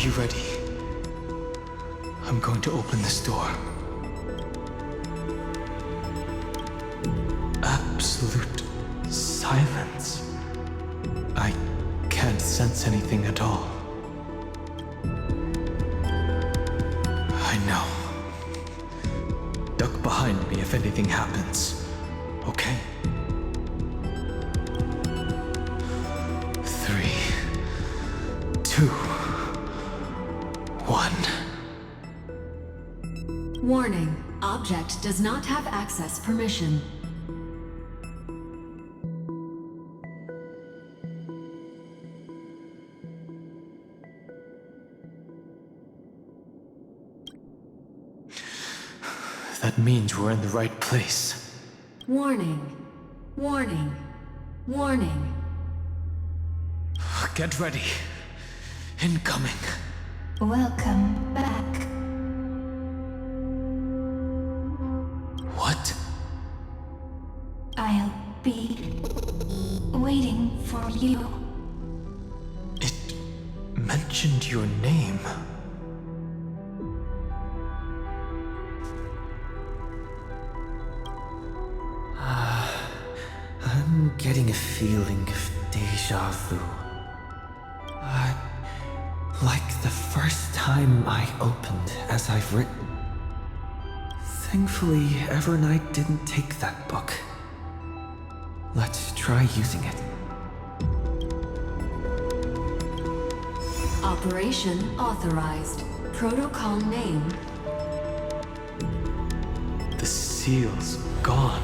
you ready? I'm going to open this door. Absolute silence. I can't sense anything at all. I know. Duck behind me if anything happens, okay? 3, 2, 1. Warning, object does not have access permission. That means we're in the right place. Warning, warning, warning. Get ready. Incoming. Welcome back. What? I'll be waiting for you. It mentioned your name. I'm getting a feeling of deja vu. Like the first time I opened as I've written. Thankfully, Evernight didn't take that book. Let's try using it. Operation authorized. Protocol name. The seal's gone.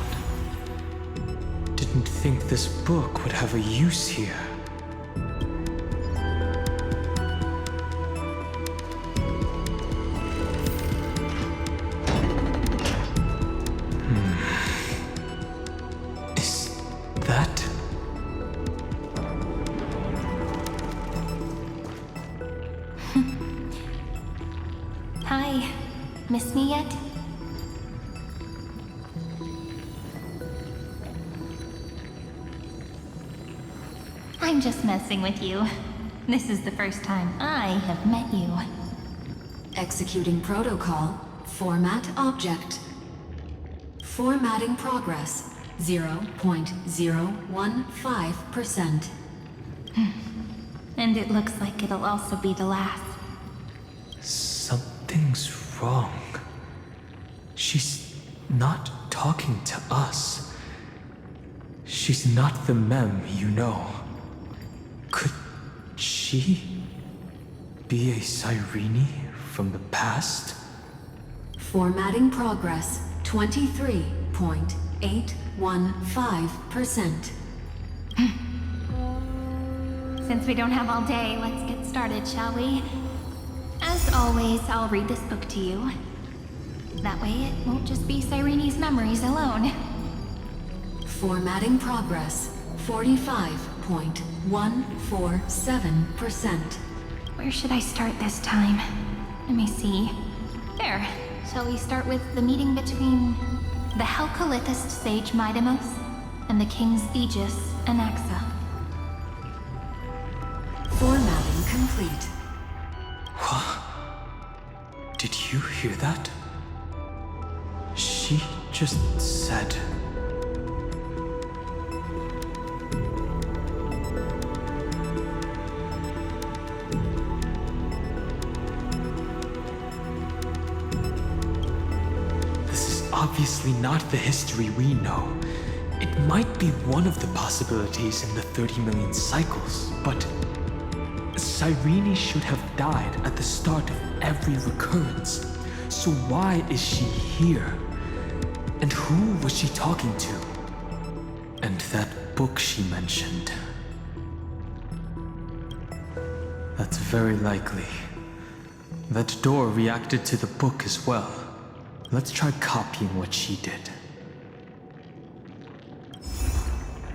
Didn't think this book would have a use here. Is that... Hi. Miss me yet? I'm just messing with you. This is the first time I have met you. Executing protocol. Format object. Formatting progress. 0.015%. And it looks like it'll also be the last. Something's wrong. She's not talking to us. She's not the mem you know. Could she be a Cyrene from the past? Formatting progress. 23.815%. Since we don't have all day, let's get started, shall we? As always, I'll read this book to you. That way it won't just be Cyrene's memories alone. Formatting progress. 45.147%. Where should I start this time? Let me see. There. Shall we start with the meeting between the Helcolithist sage Midamos and the King's Aegis, Anaxa? Formatting complete. Did you hear that? She just said... This is obviously not the history we know. It might be one of the possibilities in the 30 million cycles, but... Cyrene should have died at the start of every recurrence. So why is she here? And who was she talking to? And that book she mentioned. That's very likely. That door reacted to the book as well. Let's try copying what she did.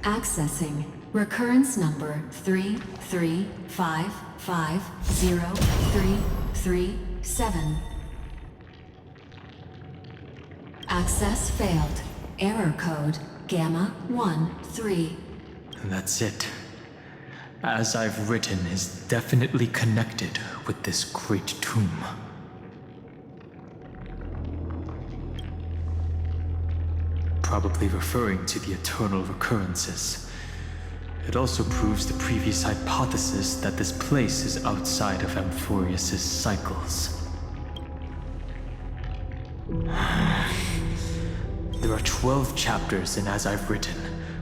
Accessing. Recurrence number 335503337. Access failed. Error code Gamma 13. And that's it. As I've written is definitely connected with this great tomb? Probably referring to the eternal recurrences. It also proves the previous hypothesis that this place is outside of Amphorius' cycles. There are 12 chapters in As I've Written,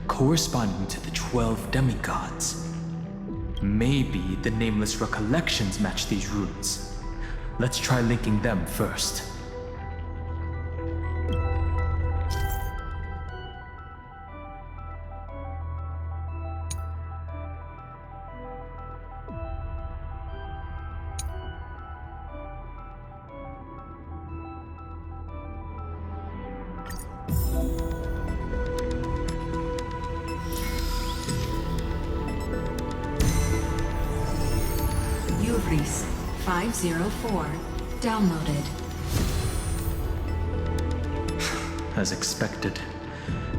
corresponding to the 12 demigods. Maybe the Nameless Recollections match these runes. Let's try linking them first. Uvris 504. Downloaded. As expected,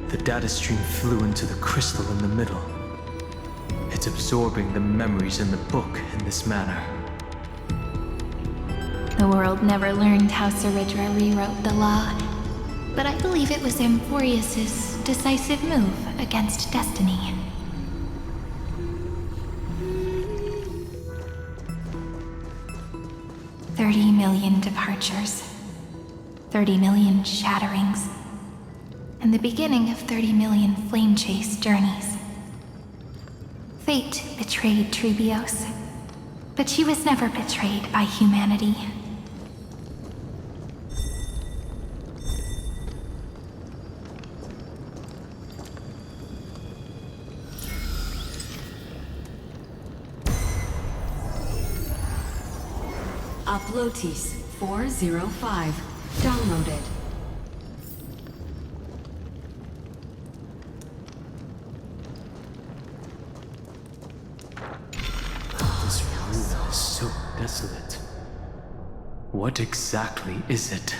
the data stream flew into the crystal in the middle. It's absorbing the memories in the book in this manner. The world never learned how Saridra rewrote the law, but I believe it was Amphorius' decisive move against destiny. $30 million departures, 30 million shatterings, and the beginning of 30 million flame chase journeys. Fate betrayed Trebios, but she was never betrayed by humanity. Uplotis 405. Downloaded. This room is so desolate. What exactly is it?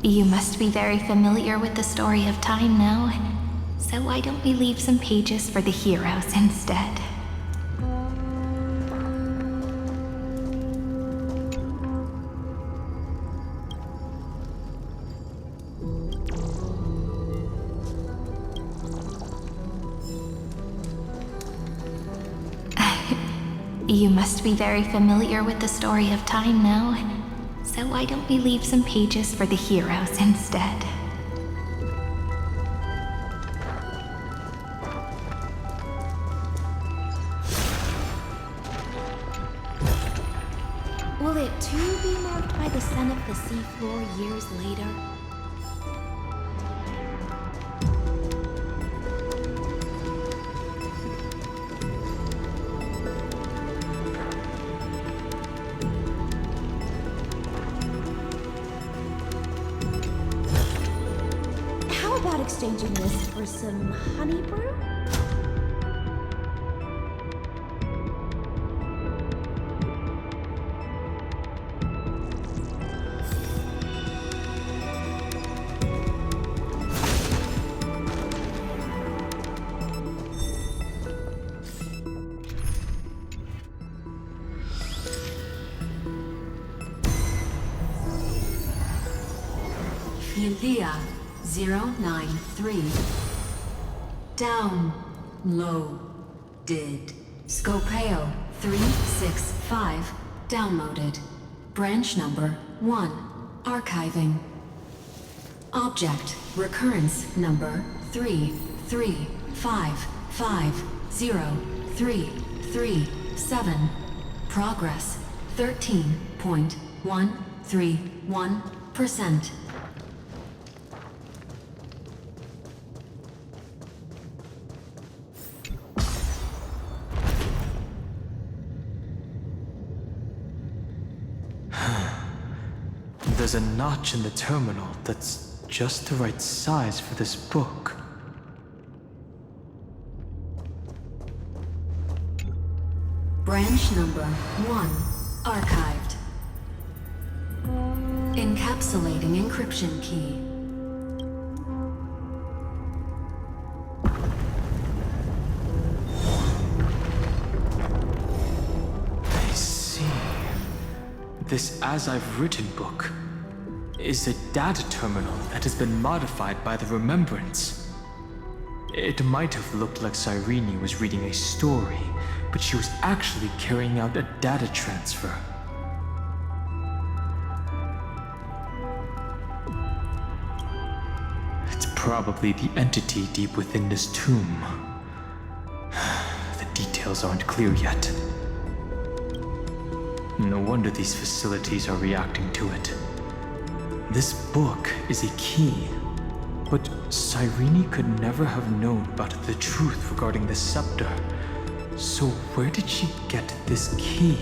You must be very familiar with the story of time now, so why don't we leave some pages for the heroes instead? You must be very familiar with the story of time now, so why don't we leave some pages for the heroes instead? Will it too be marked by the scent of the seafloor years later? How about exchanging this for some honey brew? Yulia 093. Downloaded. Scopeo 365. Downloaded. Branch number 1. Archiving. Object recurrence number 335503337. Progress 13.131%. There's a notch in the terminal that's just the right size for this book. Branch number 1. Archived. Encapsulating encryption key. I see. This As I've Written book is a data terminal that has been modified by the Remembrance. It might have looked like Cyrene was reading a story, but she was actually carrying out a data transfer. It's probably the entity deep within this tomb. The details details aren't clear yet. No wonder these facilities are reacting to it. This book is a key, but Cyrene could never have known about the truth regarding the scepter. So where did she get this key?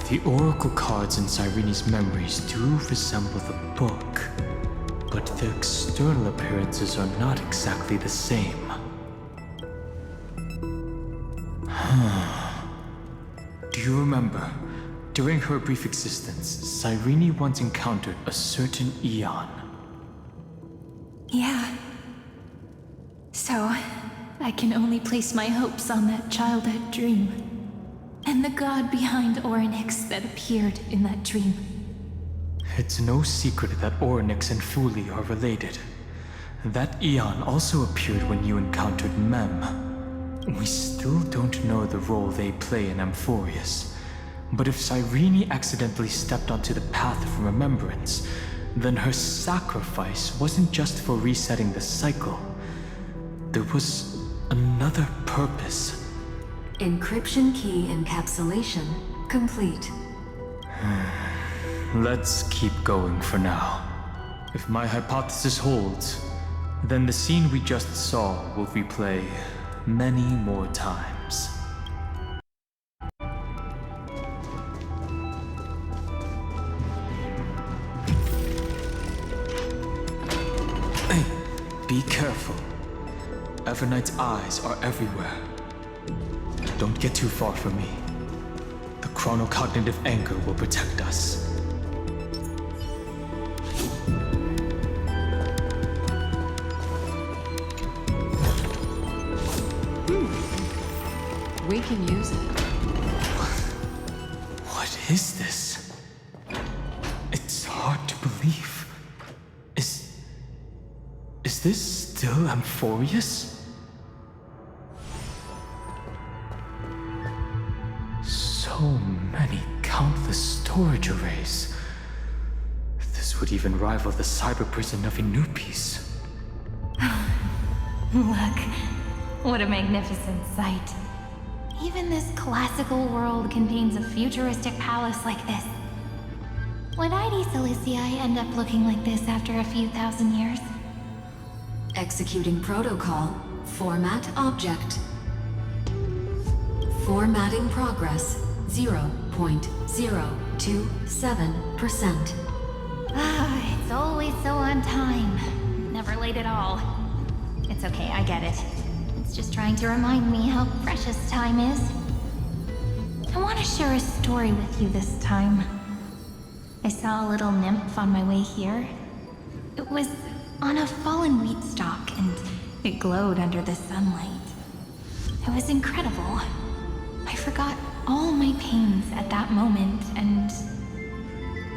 The oracle cards in Cyrene's memories do resemble the book, but their external appearances are not exactly the same. Do you remember? During her brief existence, Cyrene once encountered a certain Eon. Yeah. So, I can only place my hopes on that childhood dream. And the god behind Orynyx that appeared in that dream. It's no secret that Orynyx and Fuli are related. That Eon also appeared when you encountered Mem. We still don't know the role they play in Amphorius. But if Cyrene accidentally stepped onto the path of remembrance, then her sacrifice wasn't just for resetting the cycle. There was another purpose. Encryption key encapsulation complete. Let's keep going for now. If my hypothesis holds, then the scene we just saw will replay many more times. Hey, be careful. Evernight's eyes are everywhere. Don't get too far from me. The chronocognitive anchor will protect us. We can use it. What is this? It's hard to believe. Is this still Amphorius? So many countless storage arrays. This would even rival the cyber prison of Inupis. Look, what a magnificent sight. Even this classical world contains a futuristic palace like this. Would ID Ciliciae end up looking like this after a few thousand years? Executing protocol. Format object. Formatting progress 0.027%. Ah, it's always so on time. Never late at all. It's okay, I get it. It's just trying to remind me how precious time is. I want to share a story with you this time. I saw a little nymph on my way here. It was on a fallen wheat stalk, and it glowed under the sunlight. It was incredible. I forgot all my pains at that moment and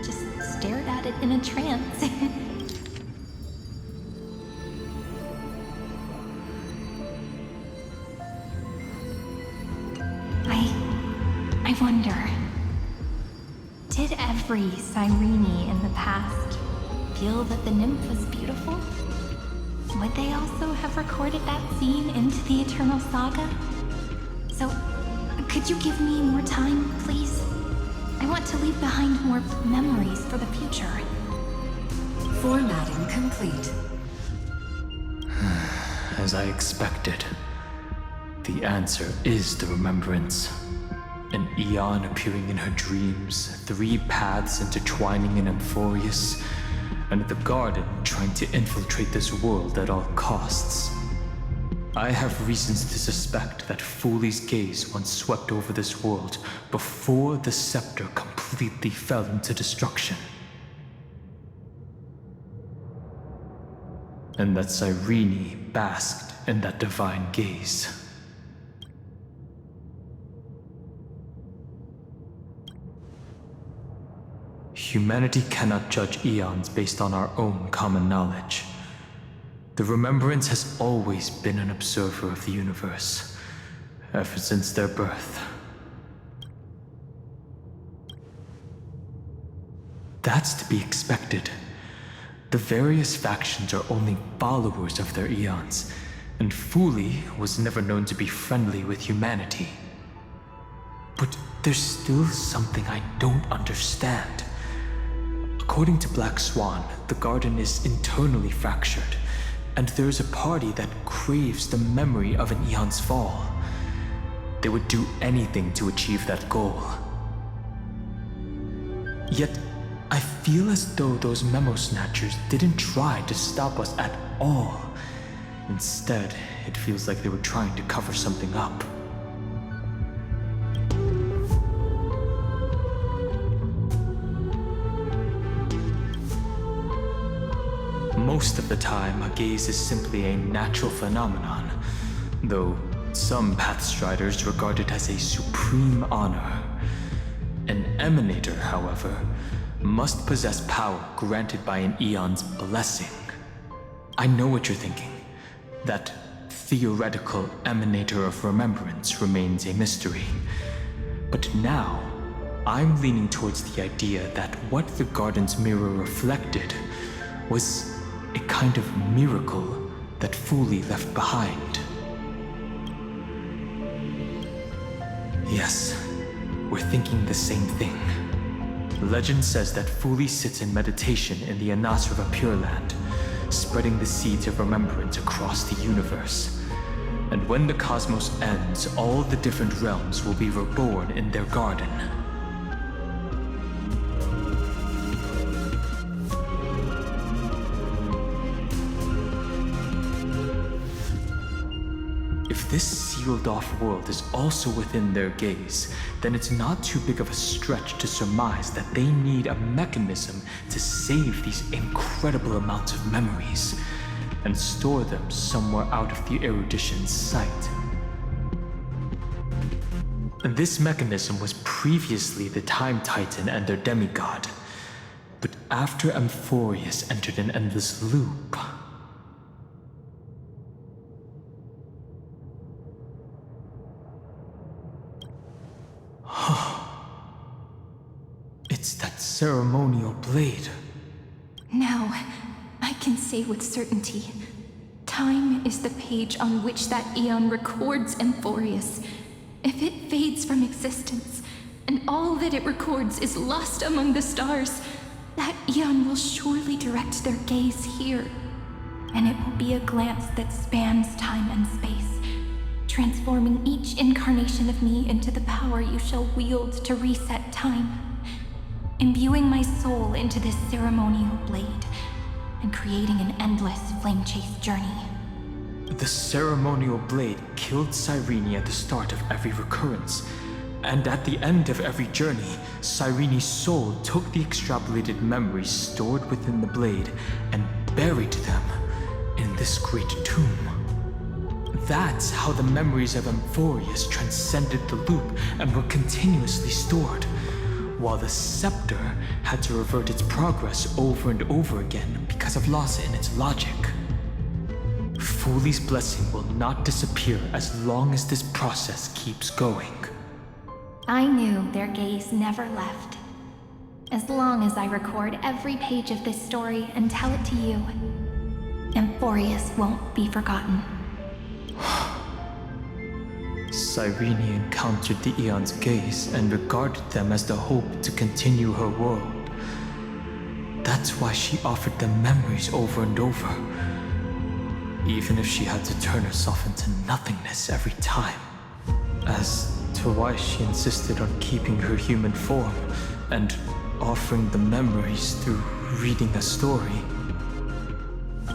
just stared at it in a trance. I wonder, did every Cyrene in the past feel that the nymph was beautiful? Would they also have recorded that scene into the Eternal Saga? So, could you give me more time, please? I want to leave behind more memories for the future. Formatting complete. As I expected, the answer is the remembrance. An Eon appearing in her dreams, 3 paths intertwining in Amphorius, and the Garden trying to infiltrate this world at all costs. I have reasons to suspect that Fuli's gaze once swept over this world before the scepter completely fell into destruction. And that Cyrene basked in that divine gaze. Humanity cannot judge eons based on our own common knowledge. The Remembrance has always been an observer of the universe, ever since their birth. That's to be expected. The various factions are only followers of their eons, and Fuli was never known to be friendly with humanity. But there's still something I don't understand. According to Black Swan, the garden is internally fractured, and there's a party that craves the memory of an eon's fall. They would do anything to achieve that goal. Yet, I feel as though those memo snatchers didn't try to stop us at all. Instead, it feels like they were trying to cover something up. Most of the time, a gaze is simply a natural phenomenon, though some Pathstriders regard it as a supreme honor. An emanator, however, must possess power granted by an eon's blessing. I know what you're thinking. That theoretical emanator of remembrance remains a mystery. But now, I'm leaning towards the idea that what the garden's mirror reflected was a kind of miracle that Fuli left behind. Yes, we're thinking the same thing. Legend says that Fuli sits in meditation in the Anasrava Pure Land, spreading the seeds of remembrance across the universe. And when the cosmos ends, all the different realms will be reborn in their garden. If this sealed-off world is also within their gaze, then it's not too big of a stretch to surmise that they need a mechanism to save these incredible amounts of memories and store them somewhere out of the erudition's sight. And this mechanism was previously the Time Titan and their demigod, but after Amphorius entered an endless loop, it's that ceremonial blade. Now, I can say with certainty, time is the page on which that eon records Amphorius. If it fades from existence, and all that it records is lost among the stars, that eon will surely direct their gaze here. And it will be a glance that spans time and space, transforming each incarnation of me into the power you shall wield to reset time, imbuing my soul into this ceremonial blade, and creating an endless flame-chase journey. The ceremonial blade killed Cyrene at the start of every recurrence, and at the end of every journey, Cyrene's soul took the extrapolated memories stored within the blade and buried them in this great tomb. That's how the memories of Amphorius transcended the loop and were continuously stored, while the scepter had to revert its progress over and over again because of loss in its logic. Fuli's blessing will not disappear as long as this process keeps going. I knew their gaze never left. As long as I record every page of this story and tell it to you, Amphorius won't be forgotten. Cyrene encountered the Eon's gaze and regarded them as the hope to continue her world. That's why she offered them memories over and over, even if she had to turn herself into nothingness every time. As to why she insisted on keeping her human form and offering the memories through reading a story,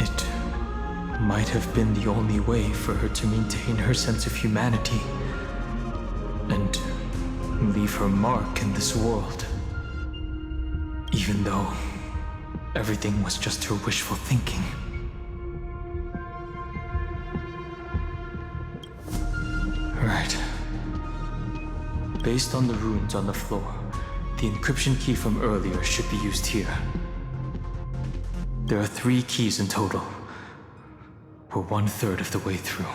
it might have been the only way for her to maintain her sense of humanity and leave her mark in this world. Even though everything was just her wishful thinking. Right. Based on the runes on the floor, the encryption key from earlier should be used here. There are 3 keys in total. We're 1/3 of the way through.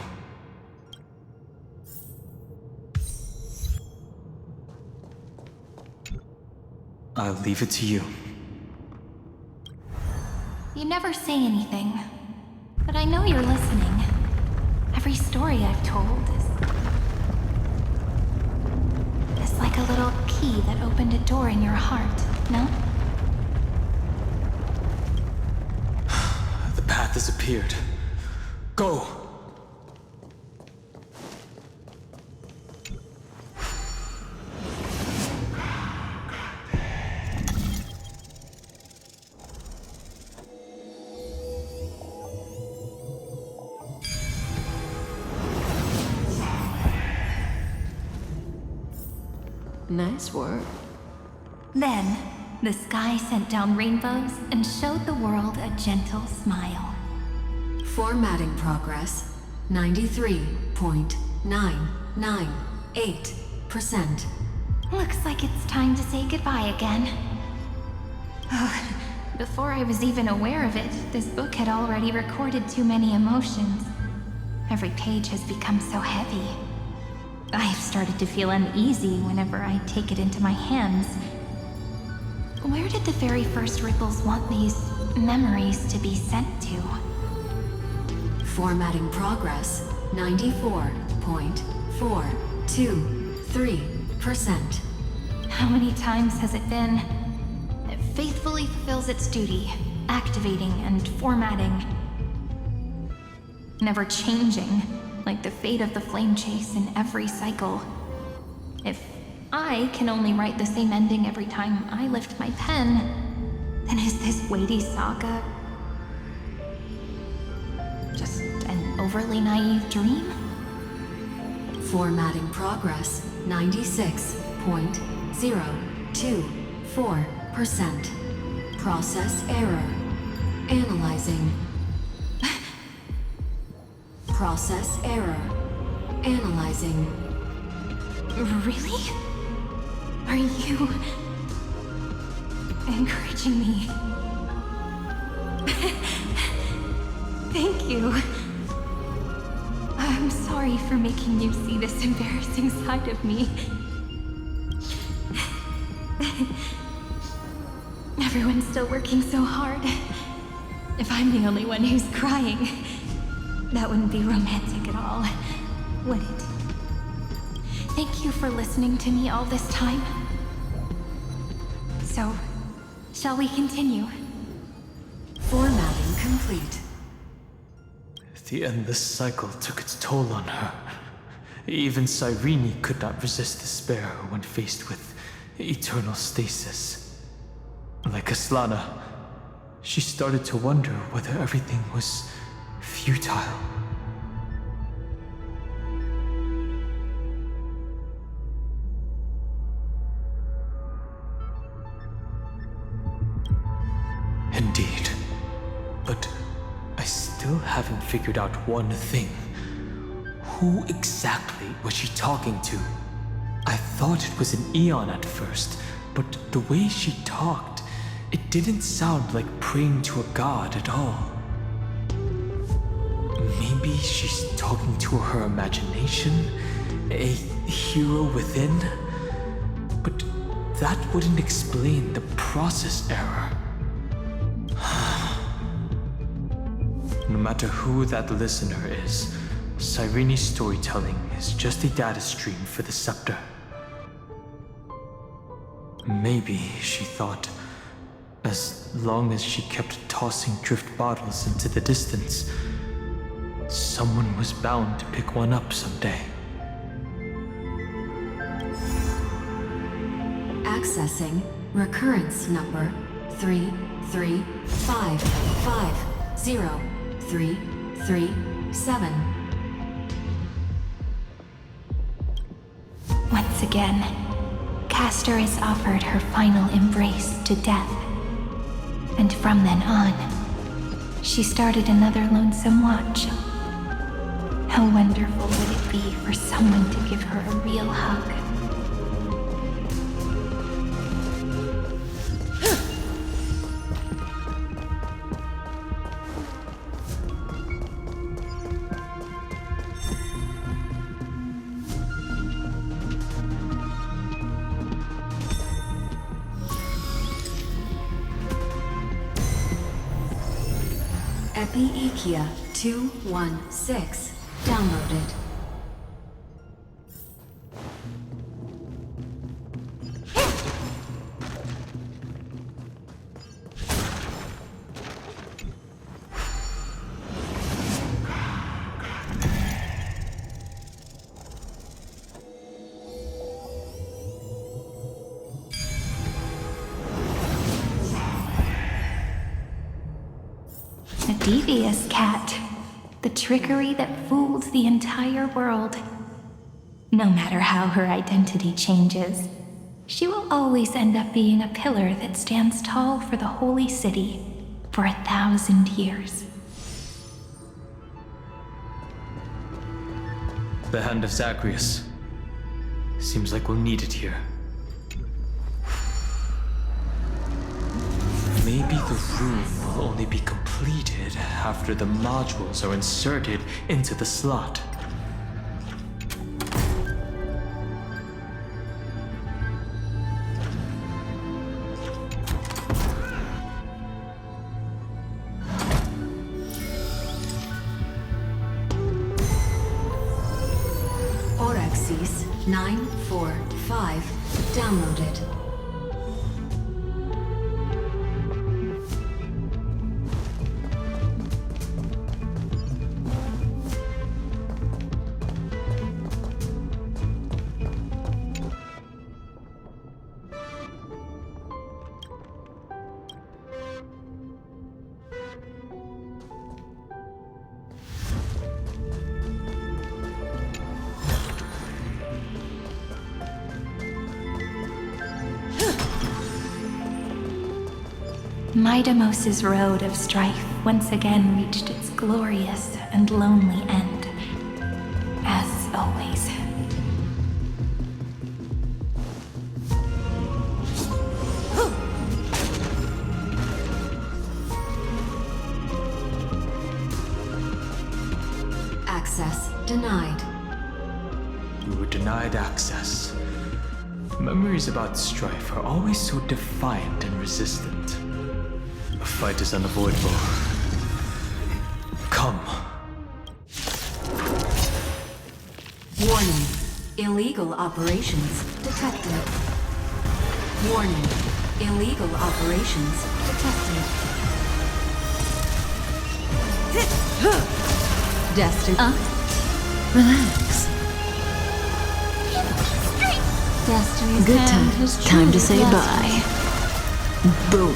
I'll leave it to you. You never say anything. But I know you're listening. Every story I've told is like a little key that opened a door in your heart, no? The path has appeared. Go! Nice work. Then, the sky sent down rainbows and showed the world a gentle smile. Formatting progress 93.998%. Looks like it's time to say goodbye again. Before I was even aware of it, this book had already recorded too many emotions. Every page has become so heavy. I have started to feel uneasy whenever I take it into my hands. Where did the very first ripples want these memories to be sent to? Formatting progress 94.423%. How many times has it been? It faithfully fulfills its duty, activating and formatting. Never changing, like the fate of the flame chase in every cycle. If I can only write the same ending every time I lift my pen, then is this weighty saga just an overly naive dream? Formatting progress 96.024%. Process error. Analyzing. Process error. Analyzing. Really? Are you encouraging me? Thank you. I'm sorry for making you see this embarrassing side of me. Everyone's still working so hard. If I'm the only one who's crying, that wouldn't be romantic at all, would it? Thank you for listening to me all this time. So, shall we continue? Formatting complete. The endless cycle took its toll on her. Even Cyrene could not resist despair when faced with eternal stasis. Like Aslana, she started to wonder whether everything was futile. Indeed. But I still haven't figured out one thing. Who exactly was she talking to? I thought it was an Eon at first, but the way she talked, it didn't sound like praying to a god at all. Maybe she's talking to her imagination, a hero within? But that wouldn't explain the process error. No matter who that listener is, Cyrene's storytelling is just a data stream for the scepter. Maybe, she thought, as long as she kept tossing drift bottles into the distance, someone was bound to pick one up someday. Accessing recurrence number 335503337. Once again, Castor is offered her final embrace to death. And from then on, she started another lonesome watch. How wonderful would it be for someone to give her a real hug? Epiekia 216 downloaded. A devious cat. The trickery that fools the entire world. No matter how her identity changes, she will always end up being a pillar that stands tall for the holy city for 1,000 years. The Hand of Zagreus. Seems like we'll need it here. Maybe the room will only be completed after the modules are inserted into the slot. Orexis 945 downloaded. Midamos's road of strife once again reached its glorious and lonely end. As always. Access denied. We were denied access. Memories about strife are always so defiant and resistant. A fight is unavoidable. Come. Warning. Illegal operations detected. Warning. Illegal operations detected. Destiny. Relax. Destiny's Good hand time. has Time to truly say blessed bye. Boom.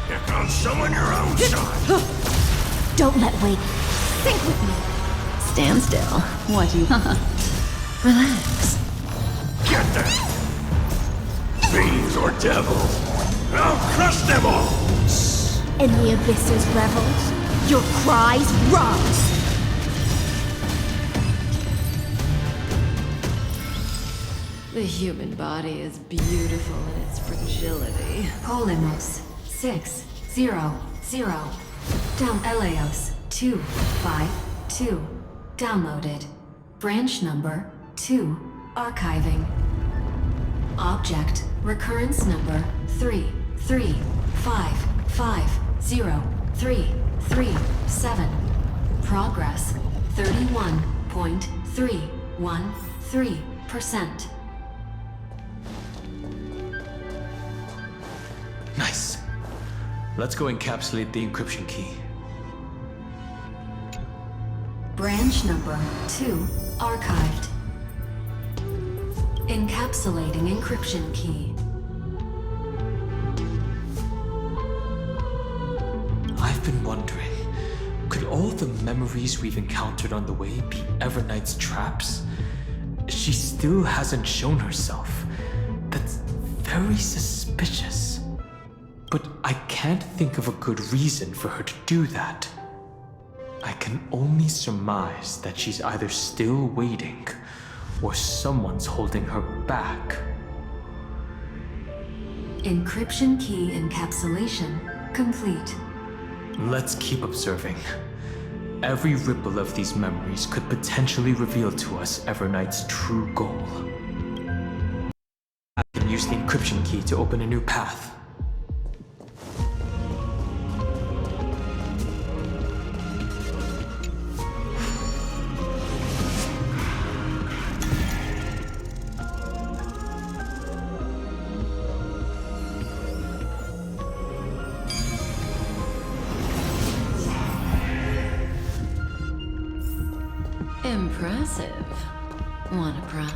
Here comes someone your own side. Don't let Wade think with me. Stand still. What do you Relax. Get them! Fiends or devils, I'll crush them all! In the abyss's revels, your cries rise. The human body is beautiful in its fragility. Polymos 600 down Eleos 252 downloaded. Branch number 2 archiving. Object recurrence number 3355037. Progress 31.313%. Nice. Let's go encapsulate the encryption key. Branch number 2 archived. Encapsulating encryption key. I've been wondering, could all the memories we've encountered on the way be Evernight's traps? She still hasn't shown herself. That's very suspicious. But I can't think of a good reason for her to do that. I can only surmise that she's either still waiting, or someone's holding her back. Encryption key encapsulation complete. Let's keep observing. Every ripple of these memories could potentially reveal to us Evernight's true goal. I can use use the encryption key to open a new path. Impressive. Wanna prop?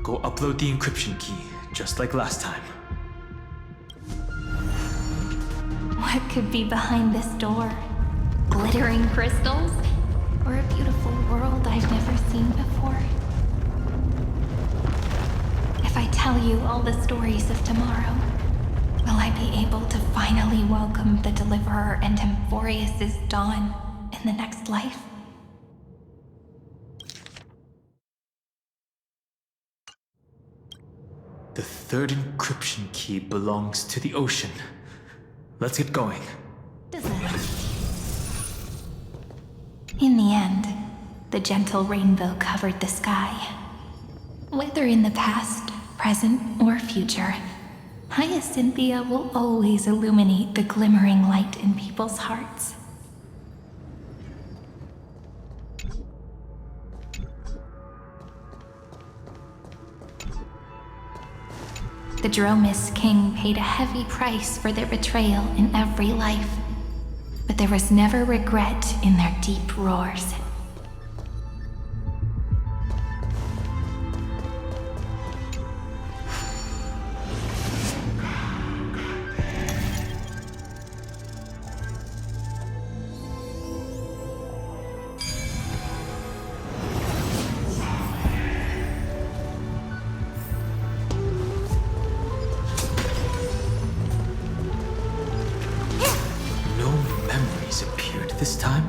Go upload the encryption key, just like last time. What could be behind this door? Glittering crystals? Or a beautiful world I've never seen before? If I tell you all the stories of tomorrow, will I be able to finally welcome the Deliverer and Emphorius' dawn in the next life? The third encryption key belongs to the ocean. Let's get going. In the end, the gentle rainbow covered the sky. Whether in the past, present, or future, Hyacinthia will always illuminate the glimmering light in people's hearts. The Dromis King paid a heavy price for their betrayal in every life, but there was never regret in their deep roars. This time?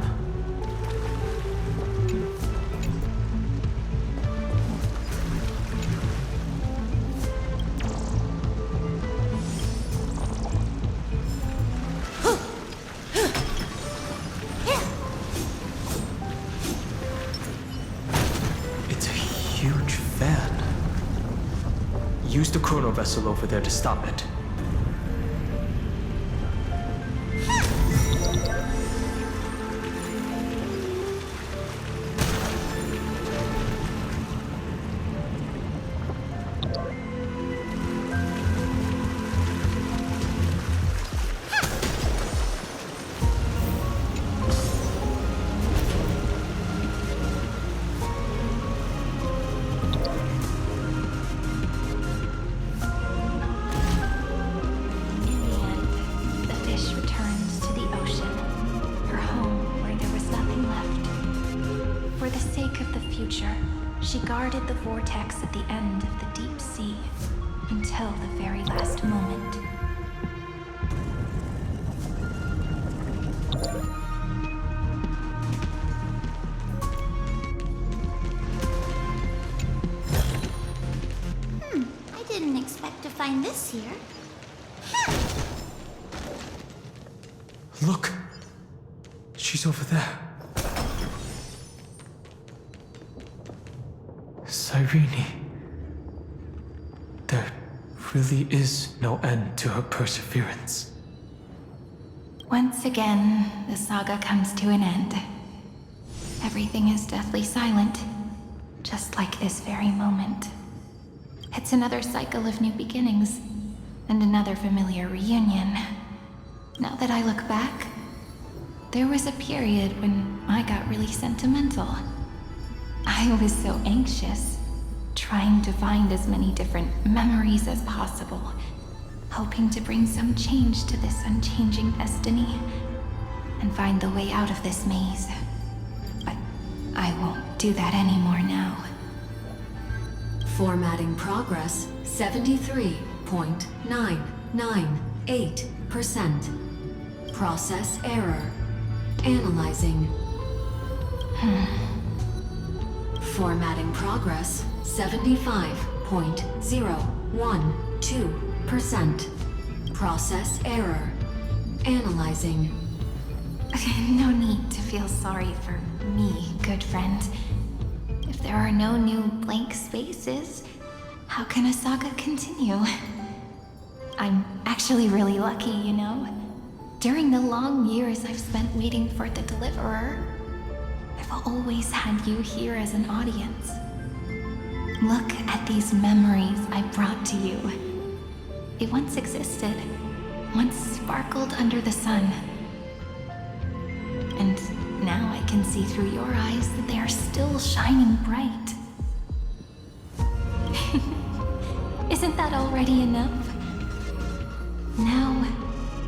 It's a huge fan. Use the chrono vessel over there to stop it. She guarded the vortex at the end of the deep sea until the very last moment. I didn't expect to find this here. Look! She's over there. Cyrene. There really is no end to her perseverance. Once again, the saga comes to an end. Everything is deathly silent, just like this very moment. It's another cycle of new beginnings, and another familiar reunion. Now that I look back, there was a period when I got really sentimental. I was so anxious, trying to find as many different memories as possible, hoping to bring some change to this unchanging destiny, and find the way out of this maze. But I won't do that anymore now. Formatting progress 73.998%. Process error. Analyzing. Formatting progress 75.012%. Process error. Analyzing. No need to feel sorry for me, good friend. If there are no new blank spaces, How can a saga continue? I'm actually really lucky, you know? During the long years I've spent waiting for the Deliverer, I've always had you here as an audience. Look at these memories I brought to you. It once existed, once sparkled under the sun. And now I can see through your eyes that they are still shining bright. Isn't that already enough? Now,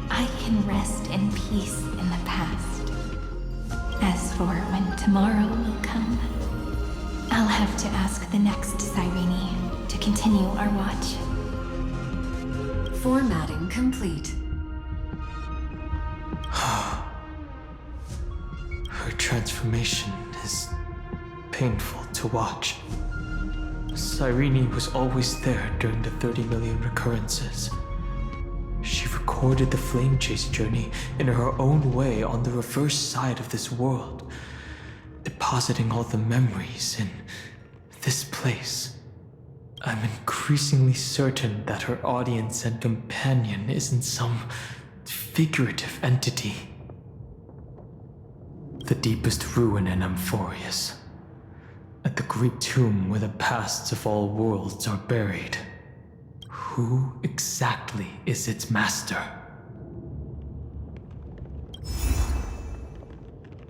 I can rest in peace in the past. As for when tomorrow will come, I'll have to ask the next Cyrene to continue our watch. Formatting complete. Her transformation is painful to watch. Cyrene was always there during the 30 million recurrences. She recorded the Flame Chase journey in her own way on the reverse side of this world, depositing all the memories in this place. I'm increasingly certain that her audience and companion isn't some figurative entity. The deepest ruin in Amphorius, at the great tomb where the pasts of all worlds are buried. Who exactly is its master?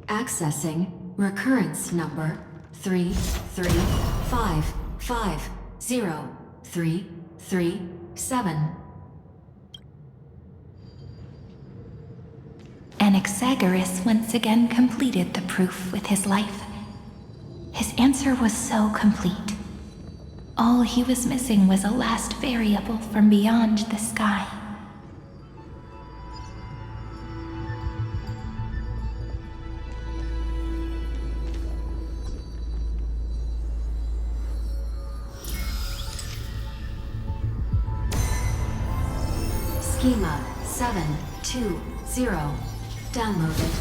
Accessing recurrence number 335503337. Anaxagoras once again completed the proof with his life. His answer was so complete. All he was missing was a last variable from beyond the sky. Schema 720. Downloaded.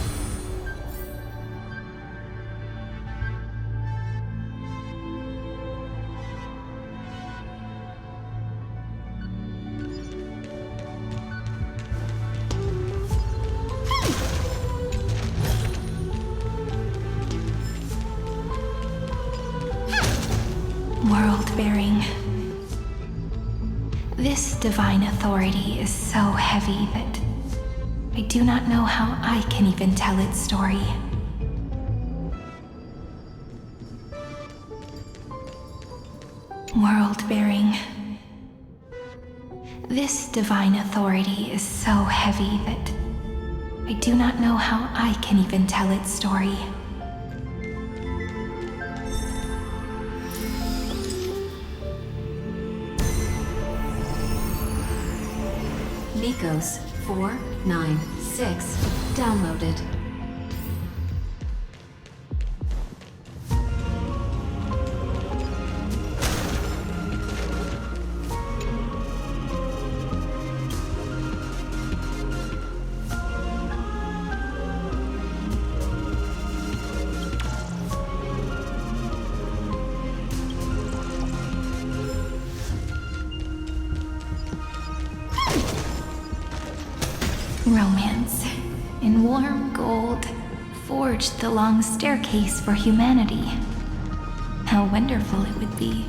World-bearing. This divine authority is so heavy that I do not know how I can even tell its story. World-bearing. This divine authority is so heavy that I do not know how I can even tell its story. Nikos 496. Downloaded. Romance, in warm gold, forged the long staircase for humanity. How wonderful it would be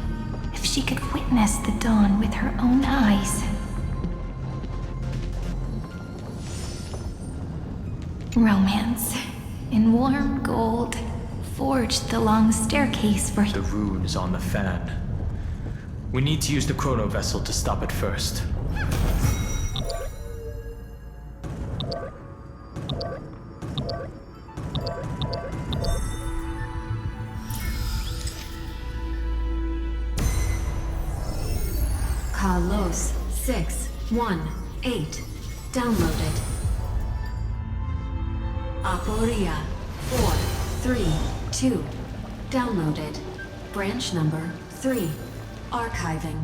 if she could witness the dawn with her own eyes. Romance, in warm gold, forged the long staircase for The rune is on the fan. We need to use the chrono vessel to stop it first. Kalos 618. Downloaded. Aporia 432. Downloaded. Branch number 3. Archiving.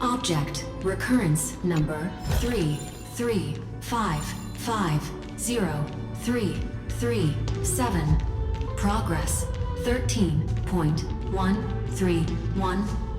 Object recurrence number 335503337. Progress 13.131%.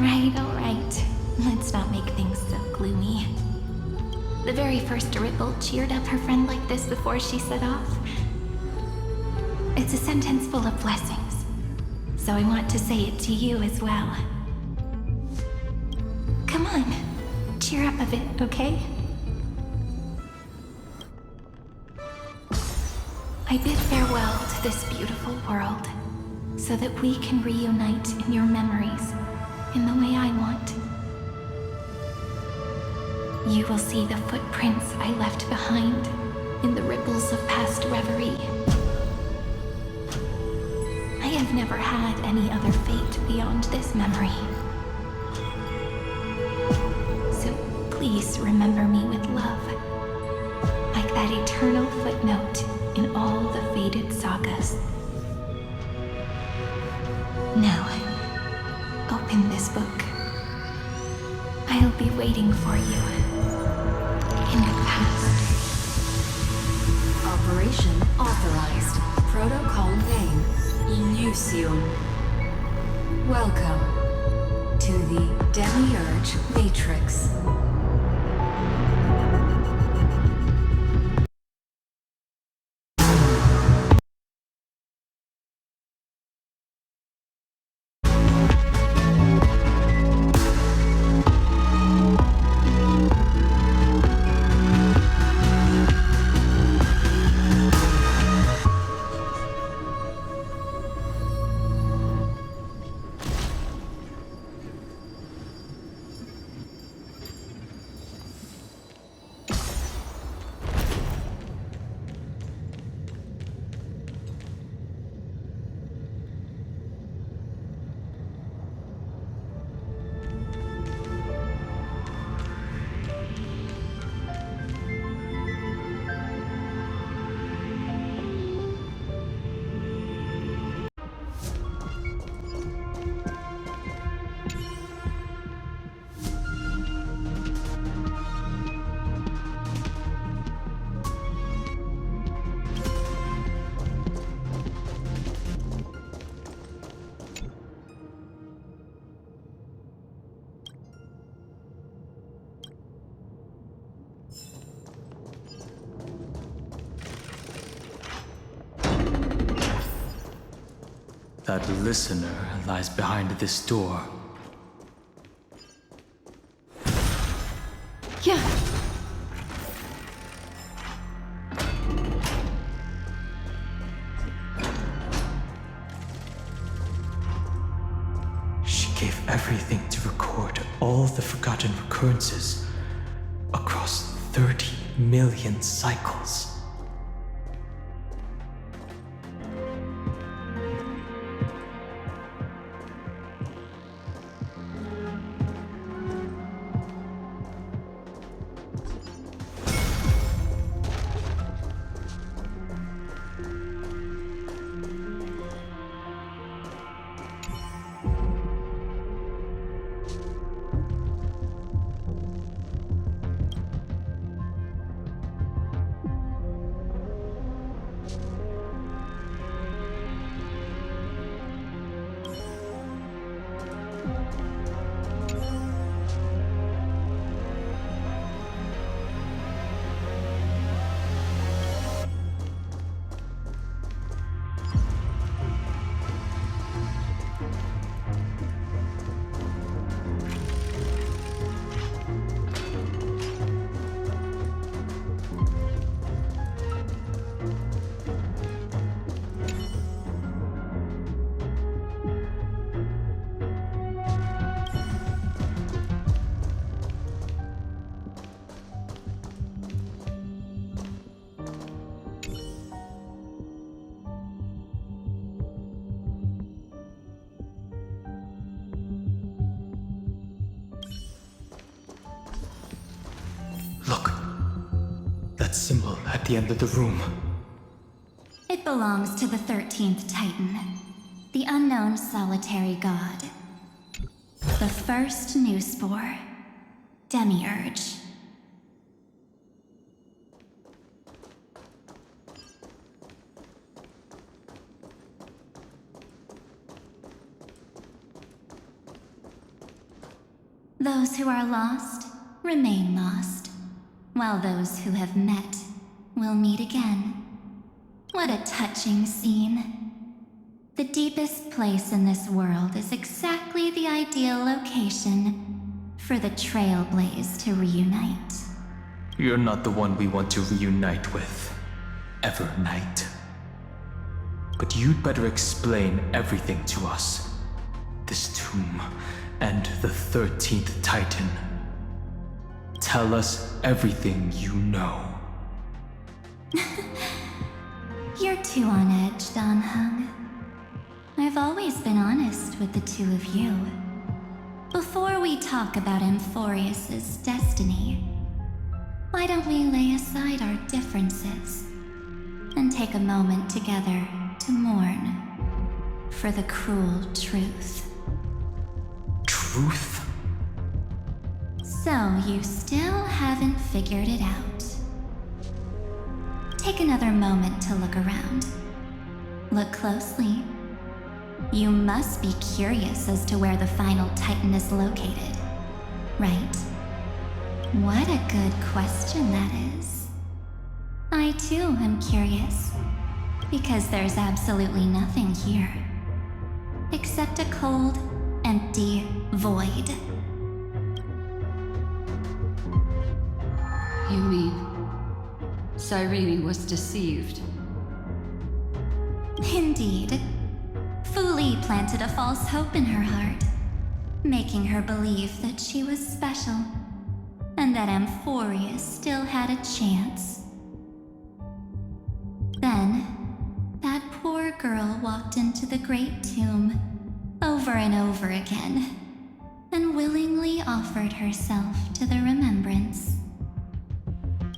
Alright. Let's not make things so gloomy. The very first Ripple cheered up her friend like this before she set off. It's a sentence full of blessings, so I want to say it to you as well. Come on, cheer up a bit, okay? I bid farewell to this beautiful world, so that we can reunite in your memories in the way I want. You will see the footprints I left behind in the ripples of past reverie. I have never had any other fate beyond this memory. So please remember me with love, like that eternal footnote in all the faded sagas. Now, open this book. I'll be waiting for you in the past. Operation authorized. Protocol name, Illusion. Welcome to the Demiurge Matrix. That listener lies behind this door. Yeah. She gave everything to record all the forgotten recurrences across 30 million cycles. Look. That symbol at the end of the room. It belongs to the 13th Titan, the unknown solitary god. The first new spore, Demiurge. Those who are lost remain lost, while those who have met will meet again. What a touching scene. The deepest place in this world is exactly the ideal location for the Trailblaze to reunite. You're not the one we want to reunite with, Evernight. But you'd better explain everything to us. This tomb and the 13th Titan. Tell us everything you know. You're too on edge, Dan Hung. I've always been honest with the two of you. Before we talk about Amphorius's destiny, why don't we lay aside our differences and take a moment together to mourn for the cruel truth? Truth? So you still haven't figured it out. Take another moment to look around. Look closely. You must be curious as to where the final Titan is located, right? What a good question that is. I too am curious, because there's absolutely nothing here, except a cold, empty void. You mean Cyrene was deceived? Indeed. Fu Li planted a false hope in her heart, making her believe that she was special, and that Amphorius still had a chance. Then, that poor girl walked into the Great Tomb over and over again, and willingly offered herself to the remembrance.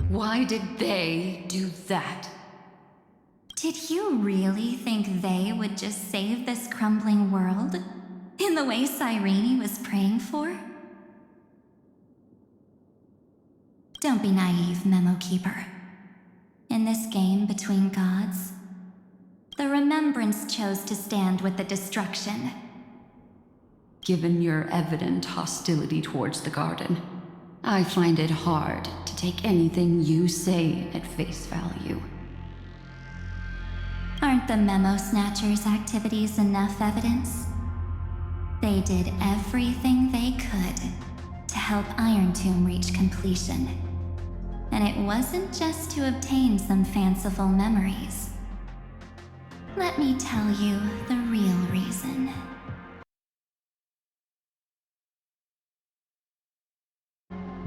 Why did they do that? Did you really think they would just save this crumbling world in the way Cyrene was praying for? Don't be naive, Memo Keeper. In this game between gods, the Remembrance chose to stand with the destruction. Given your evident hostility towards the Garden, I find it hard to take anything you say at face value. Aren't the Memo Snatchers' activities enough evidence? They did everything they could to help Iron Tomb reach completion. And it wasn't just to obtain some fanciful memories. Let me tell you the real reason.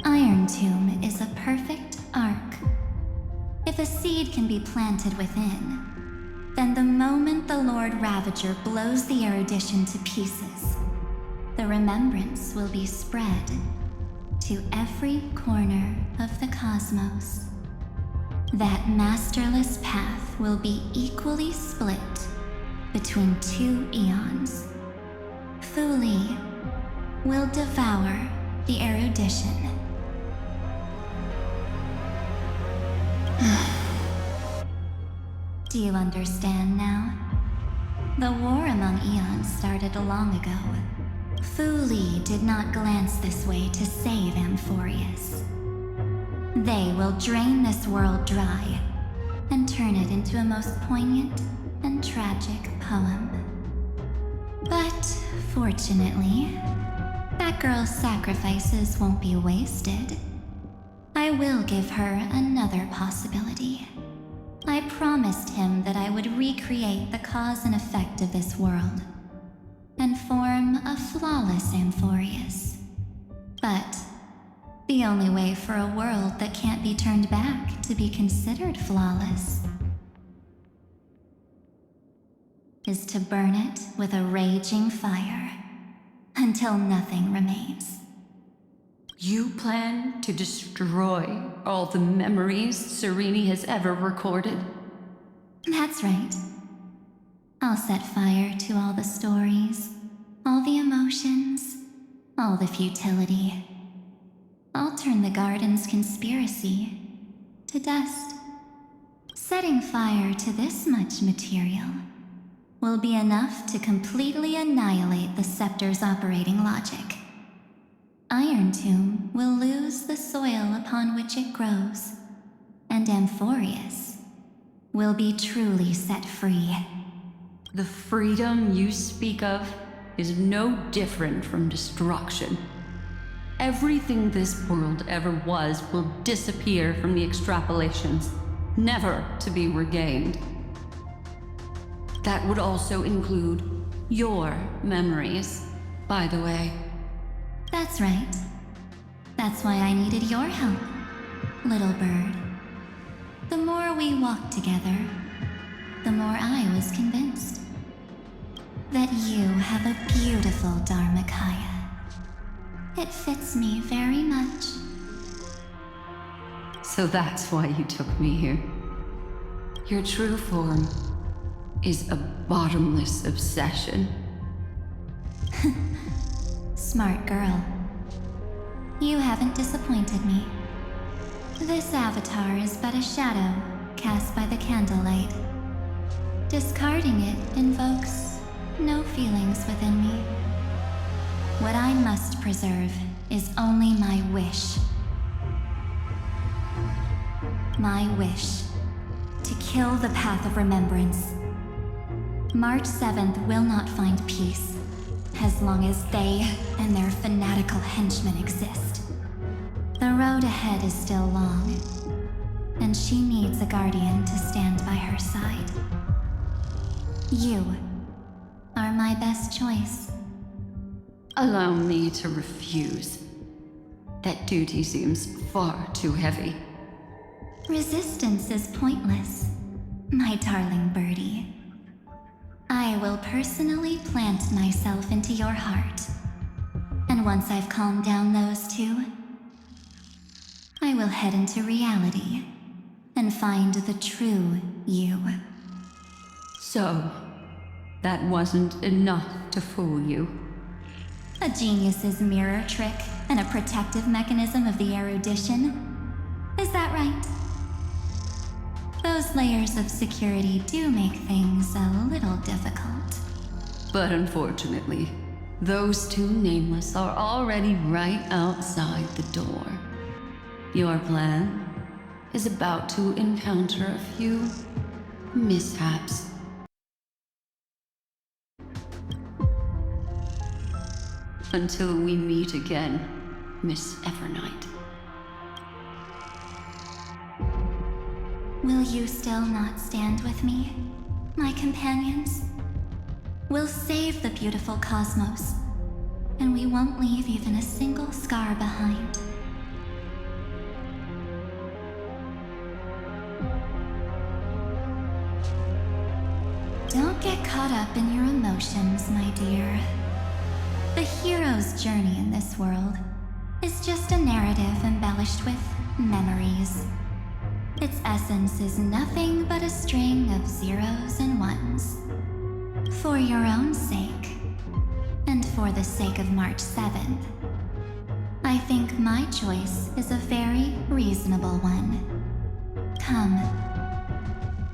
Iron Tomb is a perfect arc. If a seed can be planted within, then the moment the Lord Ravager blows the erudition to pieces, the remembrance will be spread to every corner of the cosmos. That masterless path will be equally split between two eons. Fu Li will devour the erudition. Do you understand now? The war among eons started long ago. Fu Li did not glance this way to save Amphorius. They will drain this world dry and turn it into a most poignant and tragic poem. But fortunately, that girl's sacrifices won't be wasted. I will give her another possibility. I promised him that I would recreate the cause and effect of this world and form a flawless Amphorius. But the only way for a world that can't be turned back to be considered flawless is to burn it with a raging fire until nothing remains. You plan to destroy all the memories Cyrene has ever recorded? That's right. I'll set fire to all the stories, all the emotions, all the futility. I'll turn the Garden's conspiracy to dust. Setting fire to this much material will be enough to completely annihilate the Scepter's operating logic. Iron Tomb will lose the soil upon which it grows, and Amphorius will be truly set free. The freedom you speak of is no different from destruction. Everything this world ever was will disappear from the extrapolations, never to be regained. That would also include your memories, by the way. That's right. That's why I needed your help, little bird. The more we walked together, the more I was convinced that you have a beautiful Dharmakaya. It fits me very much. So that's why you took me here. Your true form is a bottomless obsession. Smart girl. You haven't disappointed me. This avatar is but a shadow cast by the candlelight. Discarding it invokes no feelings within me. What I must preserve is only my wish. My wish to kill the path of remembrance. March 7th will not find peace as long as they and their fanatical henchmen exist. The road ahead is still long, and she needs a guardian to stand by her side. You are my best choice. Allow me to refuse. That duty seems far too heavy. Resistance is pointless, my darling birdie. I will personally plant myself into your heart. And once I've calmed down those two, I will head into reality and find the true you. So, that wasn't enough to fool you. A genius's mirror trick and a protective mechanism of the erudition. Is that right? Those layers of security do make things a little difficult. But unfortunately, those two nameless are already right outside the door. Your plan is about to encounter a few mishaps. Until we meet again, Miss Evernight. Will you still not stand with me, my companions? We'll save the beautiful cosmos, and we won't leave even a single scar behind. Don't get caught up in your emotions, my dear. The hero's journey in this world is just a narrative embellished with memories. Its essence is nothing but a string of zeros and ones. For your own sake, and for the sake of March 7th, I think my choice is a very reasonable one. Come.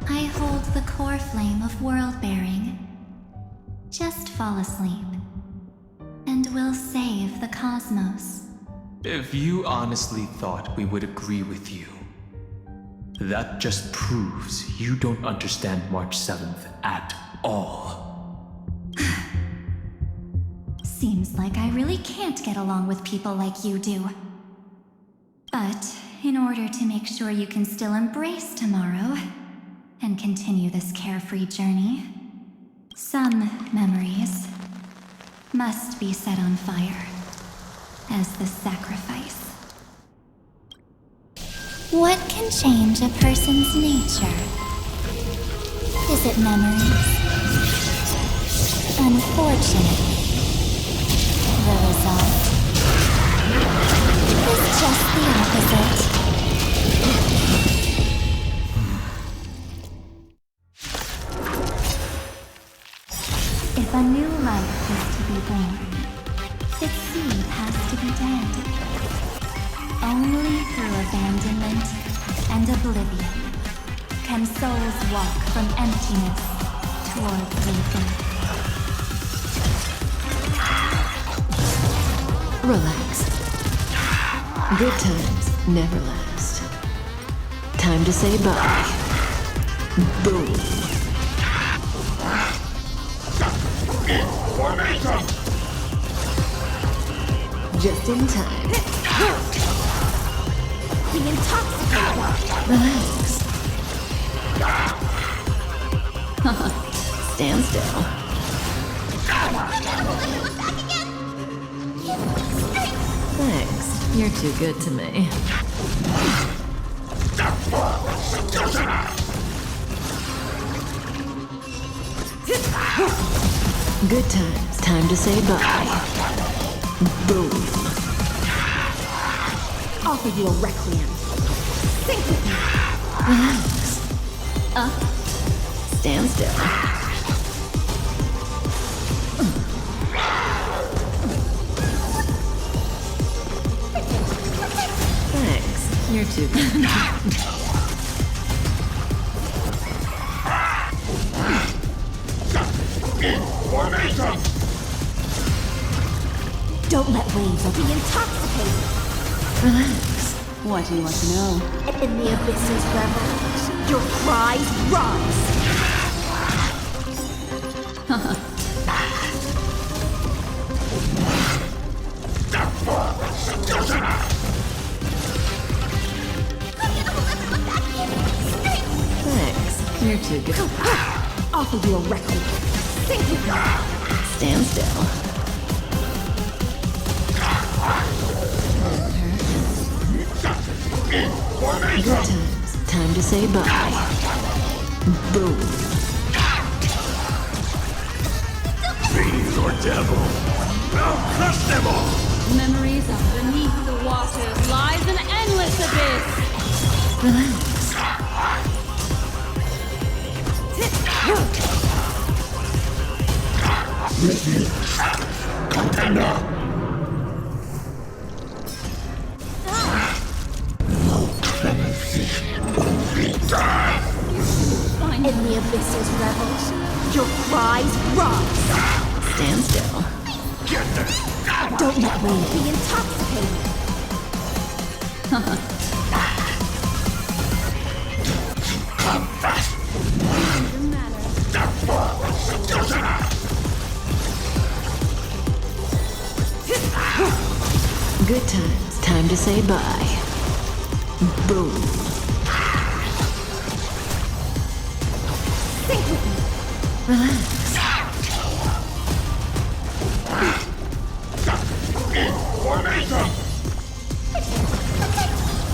I hold the core flame of world-bearing. Just fall asleep, and we'll save the cosmos. If you honestly thought we would agree with you, that just proves you don't understand March 7th at all. Seems like I really can't get along with people like you do. But in order to make sure you can still embrace tomorrow and continue this carefree journey, some memories must be set on fire as the sacrifice. What can change a person's nature? Is it memories? Unfortunately, the result is just the opposite. If a new life is to be born, its seed has to be dead. Only through abandonment and oblivion can souls walk from emptiness toward rebirth. Relax. Good times never last. Time to say bye. Boom. Formation! Just in time. The intoxicator! Relax. Stand still. Thanks. You're too good to me. Good times. Time to say bye. Boom. Offer you a requiem. Think with me. Relax. Stand still. Thanks. You're too good. Formation! Don't let waves of the intoxicator. Relax. What do you want to know? In the abyss's revel, your cries rise. Thanks. You're too good. Offer you a requiem. Think with me. Stand still. Good times. Time to say bye. Boom. Fiends or devils? I'll crush them all! Memories of beneath the waters lies an endless abyss. Relax. Contender! In the abyss's revel, your cries rise. Stand still. Get them! Don't let waves be intoxicated. Come fast! Good times. Time to say bye. Boom. Think with me. Relax. Formation!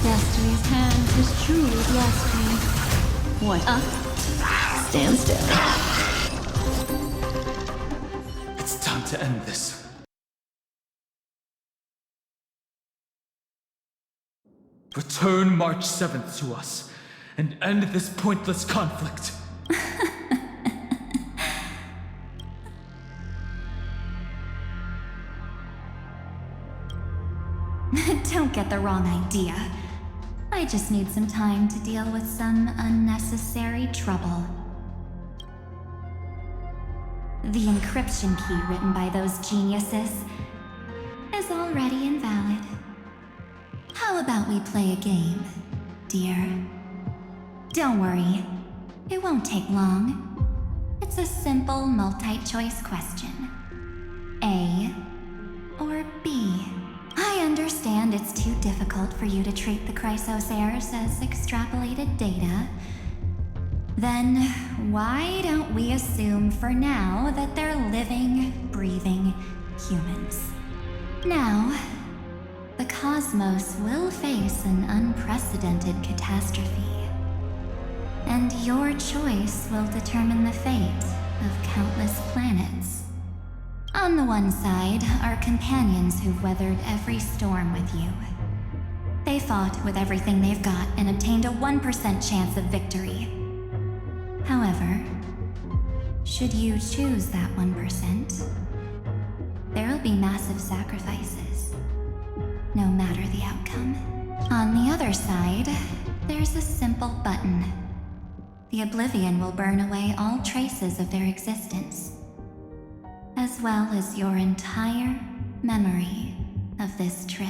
Destiny's hand has truly blessed me. What? Stand still. It's time to end this. Return March 7th to us, and end this pointless conflict. Don't get the wrong idea. I just need some time to deal with some unnecessary trouble. The encryption key written by those geniuses is already invalid. How about we play a game, dear? Don't worry, it won't take long. It's a simple multi-choice question. A or B? I understand it's too difficult for you to treat the Chrysos heirs as extrapolated data. Then why don't we assume for now that they're living, breathing humans? Now, the cosmos will face an unprecedented catastrophe. And your choice will determine the fate of countless planets. On the one side are companions who've weathered every storm with you. They fought with everything they've got and obtained a 1% chance of victory. However, should you choose that 1%, there'll be massive sacrifices, no matter the outcome. On the other side, there's a simple button. The Oblivion will burn away all traces of their existence, as well as your entire memory of this trip.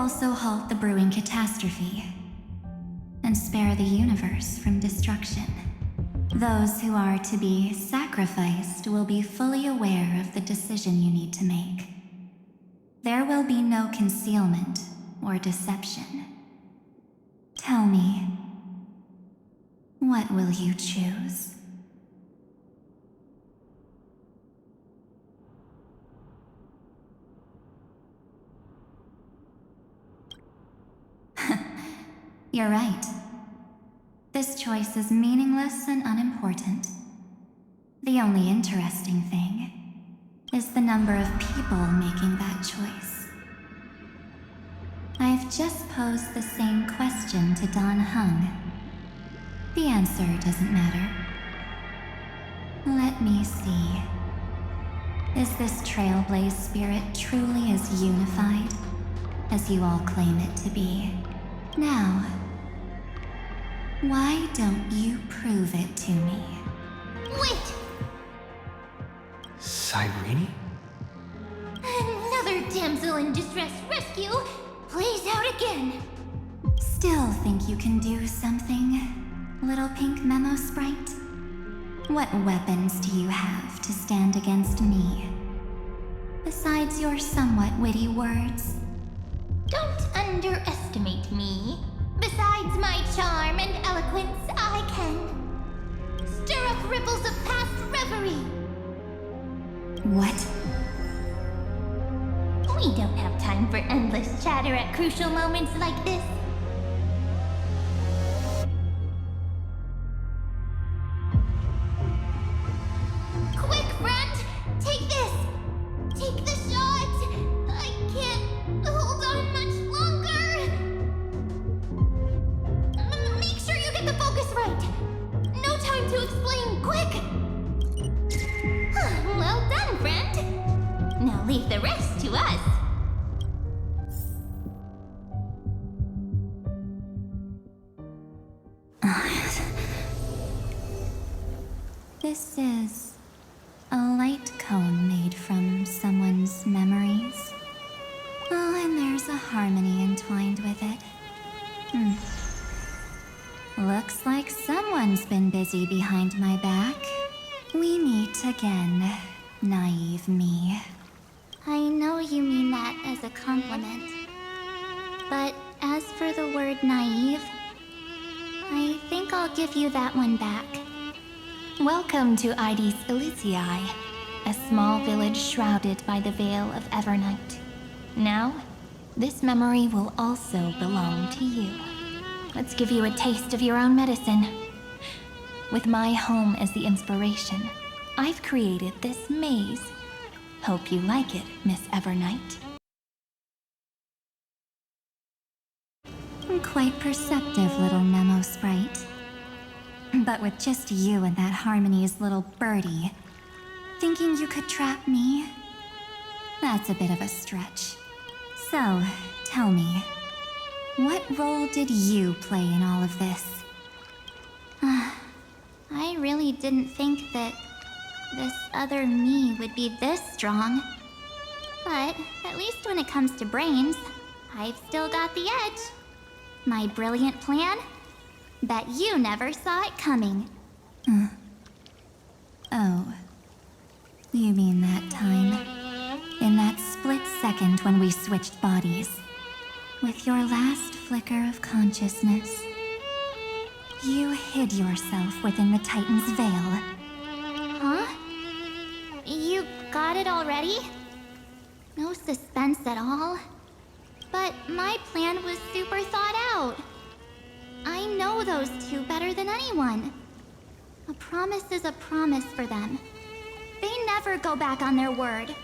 also halt the brewing catastrophe and spare the universe from destruction. Those who are to be sacrificed will be fully aware of the decision you need to make. There will be no concealment or deception. Tell me, what will you choose? You're right. This choice is meaningless and unimportant. The only interesting thing is the number of people making that choice. I've just posed the same question to Don Hung. The answer doesn't matter. Let me see. Is this Trailblaze spirit truly as unified as you all claim it to be? Now, why don't you prove it to me? Wait! Cyrene? Another damsel in distress rescue plays out again. Still think you can do something, little pink memo sprite? What weapons do you have to stand against me? Besides your somewhat witty words? Don't underestimate me. Besides my charm and eloquence, I can stir up ripples of past reverie. What? We don't have time for endless chatter at crucial moments like this. Quick, friend! Take this! Take the shot! I can't hold on much longer! Make sure you get the focus right! No time to explain, quick! Well done, friend! Now leave the rest to us. This is a light cone made from someone's memories. Oh, and there's a harmony entwined with it. Looks like someone's been busy behind my back. We meet again, naive me. I know you mean that as a compliment. But as for the word naive, I think I'll give you that one back. Welcome to Ides Elysiae, a small village shrouded by the veil of Evernight. Now, this memory will also belong to you. Let's give you a taste of your own medicine. With my home as the inspiration, I've created this maze. Hope you like it, Miss Evernight. Quite perceptive, little memo sprite. But with just you and that Harmony's little birdie, thinking you could trap me? That's a bit of a stretch. So, tell me, what role did you play in all of this? I really didn't think that this other me would be this strong. But at least when it comes to brains, I've still got the edge. My brilliant plan? Bet you never saw it coming. Oh. You mean that time? In that split second when we switched bodies. With your last flicker of consciousness, you hid yourself within the Titan's veil. Huh? You got it already? No suspense at all. But my plan was super thought out. I know those two better than anyone. A promise is a promise for them. They never go back on their word.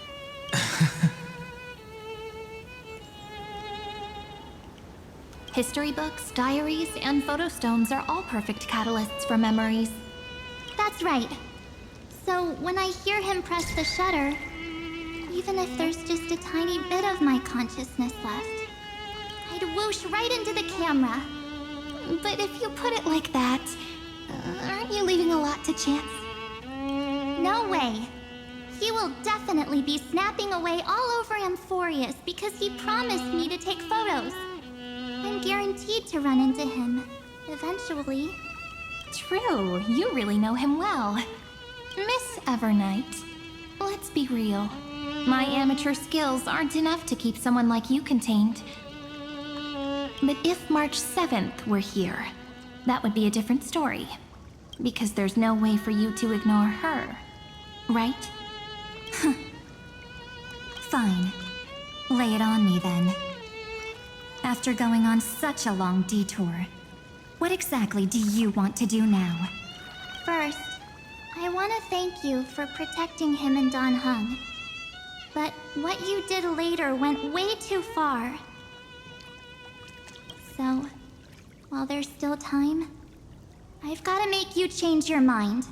History books, diaries, and photostones are all perfect catalysts for memories. That's right. So when I hear him press the shutter, even if there's just a tiny bit of my consciousness left, I'd whoosh right into the camera. But if you put it like that, aren't you leaving a lot to chance? No way. He will definitely be snapping away all over Amphorius because he promised me to take photos. I'm guaranteed to run into him, eventually. True, you really know him well. Miss Evernight, let's be real. My amateur skills aren't enough to keep someone like you contained. But if March 7th were here, that would be a different story. Because there's no way for you to ignore her, right? Fine. Lay it on me then. After going on such a long detour, what exactly do you want to do now? First, I want to thank you for protecting him and Don Hung. But what you did later went way too far. So, while there's still time, I've got to make you change your mind.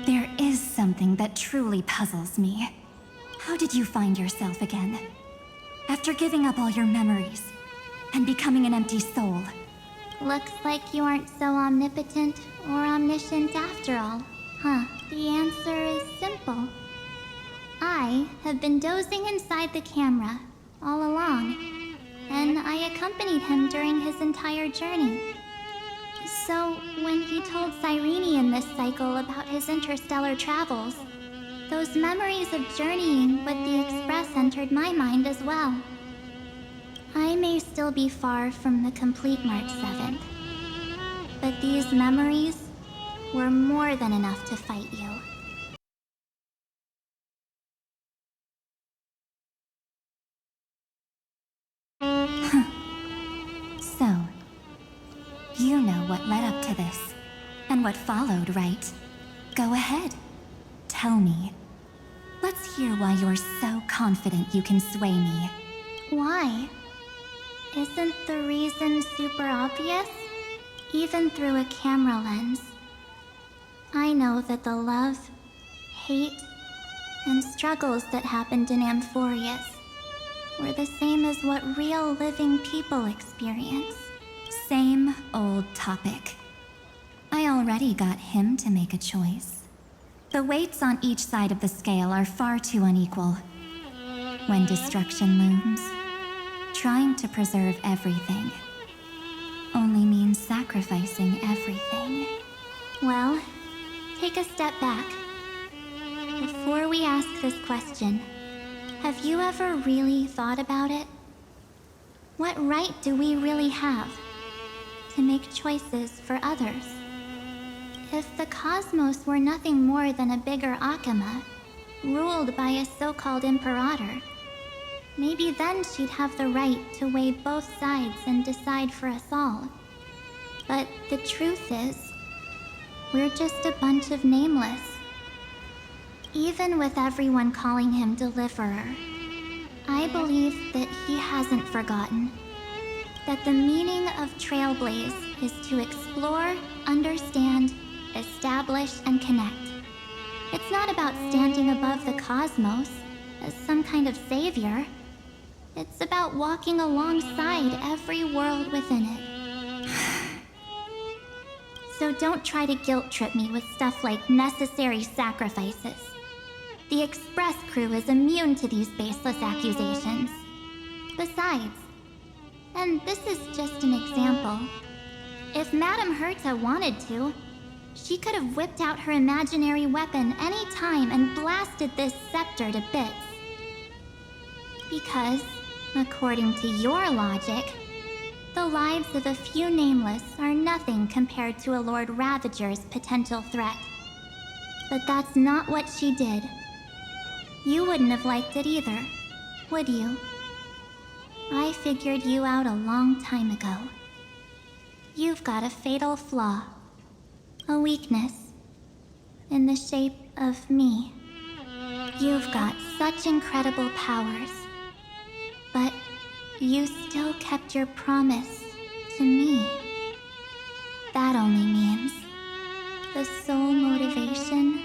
There is something that truly puzzles me. How did you find yourself again? After giving up all your memories and becoming an empty soul. Looks like you aren't so omnipotent or omniscient after all, huh? The answer is simple. I have been dozing inside the camera all along, and I accompanied him during his entire journey. So, when he told Cyrene in this cycle about his interstellar travels, those memories of journeying with the Express entered my mind as well. I may still be far from the complete March 7th, but these memories were more than enough to fight you. So, you know what led up to this, and what followed, right? Go ahead. Tell me. Let's hear why you're so confident you can sway me. Why? Isn't the reason super obvious? Even through a camera lens. I know that the love, hate, and struggles that happened in Amphorius were the same as what real living people experience. Same old topic. I already got him to make a choice. The weights on each side of the scale are far too unequal. When destruction looms, trying to preserve everything only means sacrificing everything. Well, take a step back. Before we ask this question, have you ever really thought about it? What right do we really have to make choices for others? If the cosmos were nothing more than a bigger Akama, ruled by a so-called imperator, maybe then she'd have the right to weigh both sides and decide for us all. But the truth is, we're just a bunch of nameless. Even with everyone calling him Deliverer, I believe that he hasn't forgotten that the meaning of Trailblaze is to explore, understand, establish, and connect. It's not about standing above the cosmos as some kind of savior. It's about walking alongside every world within it. So don't try to guilt trip me with stuff like necessary sacrifices. The Express crew is immune to these baseless accusations. Besides, and this is just an example, if Madame Herta wanted to, she could have whipped out her imaginary weapon any time and blasted this scepter to bits. Because, according to your logic, the lives of a few nameless are nothing compared to a Lord Ravager's potential threat. But that's not what she did. You wouldn't have liked it either, would you? I figured you out a long time ago. You've got a fatal flaw. A weakness. In the shape of me. You've got such incredible powers. But you still kept your promise to me. That only means the sole motivation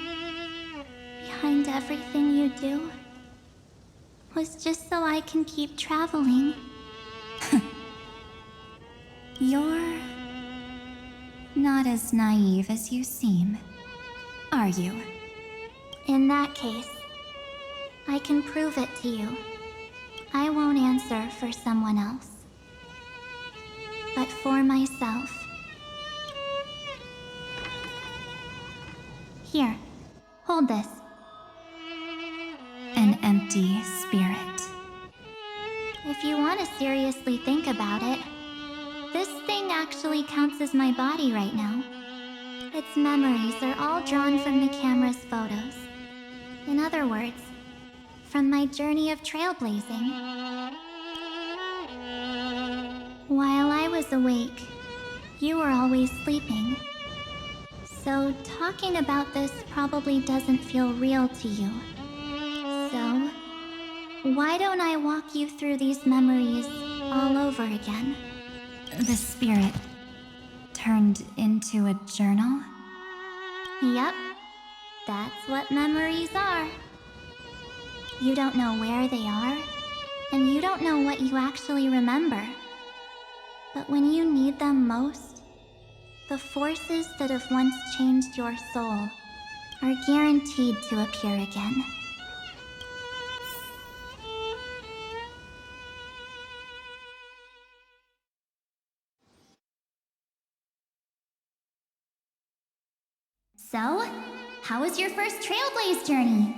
behind everything you do was just so I can keep traveling. You're not as naive as you seem, are you? In that case, I can prove it to you. I won't answer for someone else, but for myself. Here, hold this. An empty spirit. If you want to seriously think about it, this thing actually counts as my body right now. Its memories are all drawn from the camera's photos. In other words, from my journey of trailblazing. While I was awake, you were always sleeping. So talking about this probably doesn't feel real to you. So, why don't I walk you through these memories all over again? The spirit turned into a journal? Yep, that's what memories are. You don't know where they are, and you don't know what you actually remember. But when you need them most, the forces that have once changed your soul are guaranteed to appear again. So, how was your first Trailblaze journey?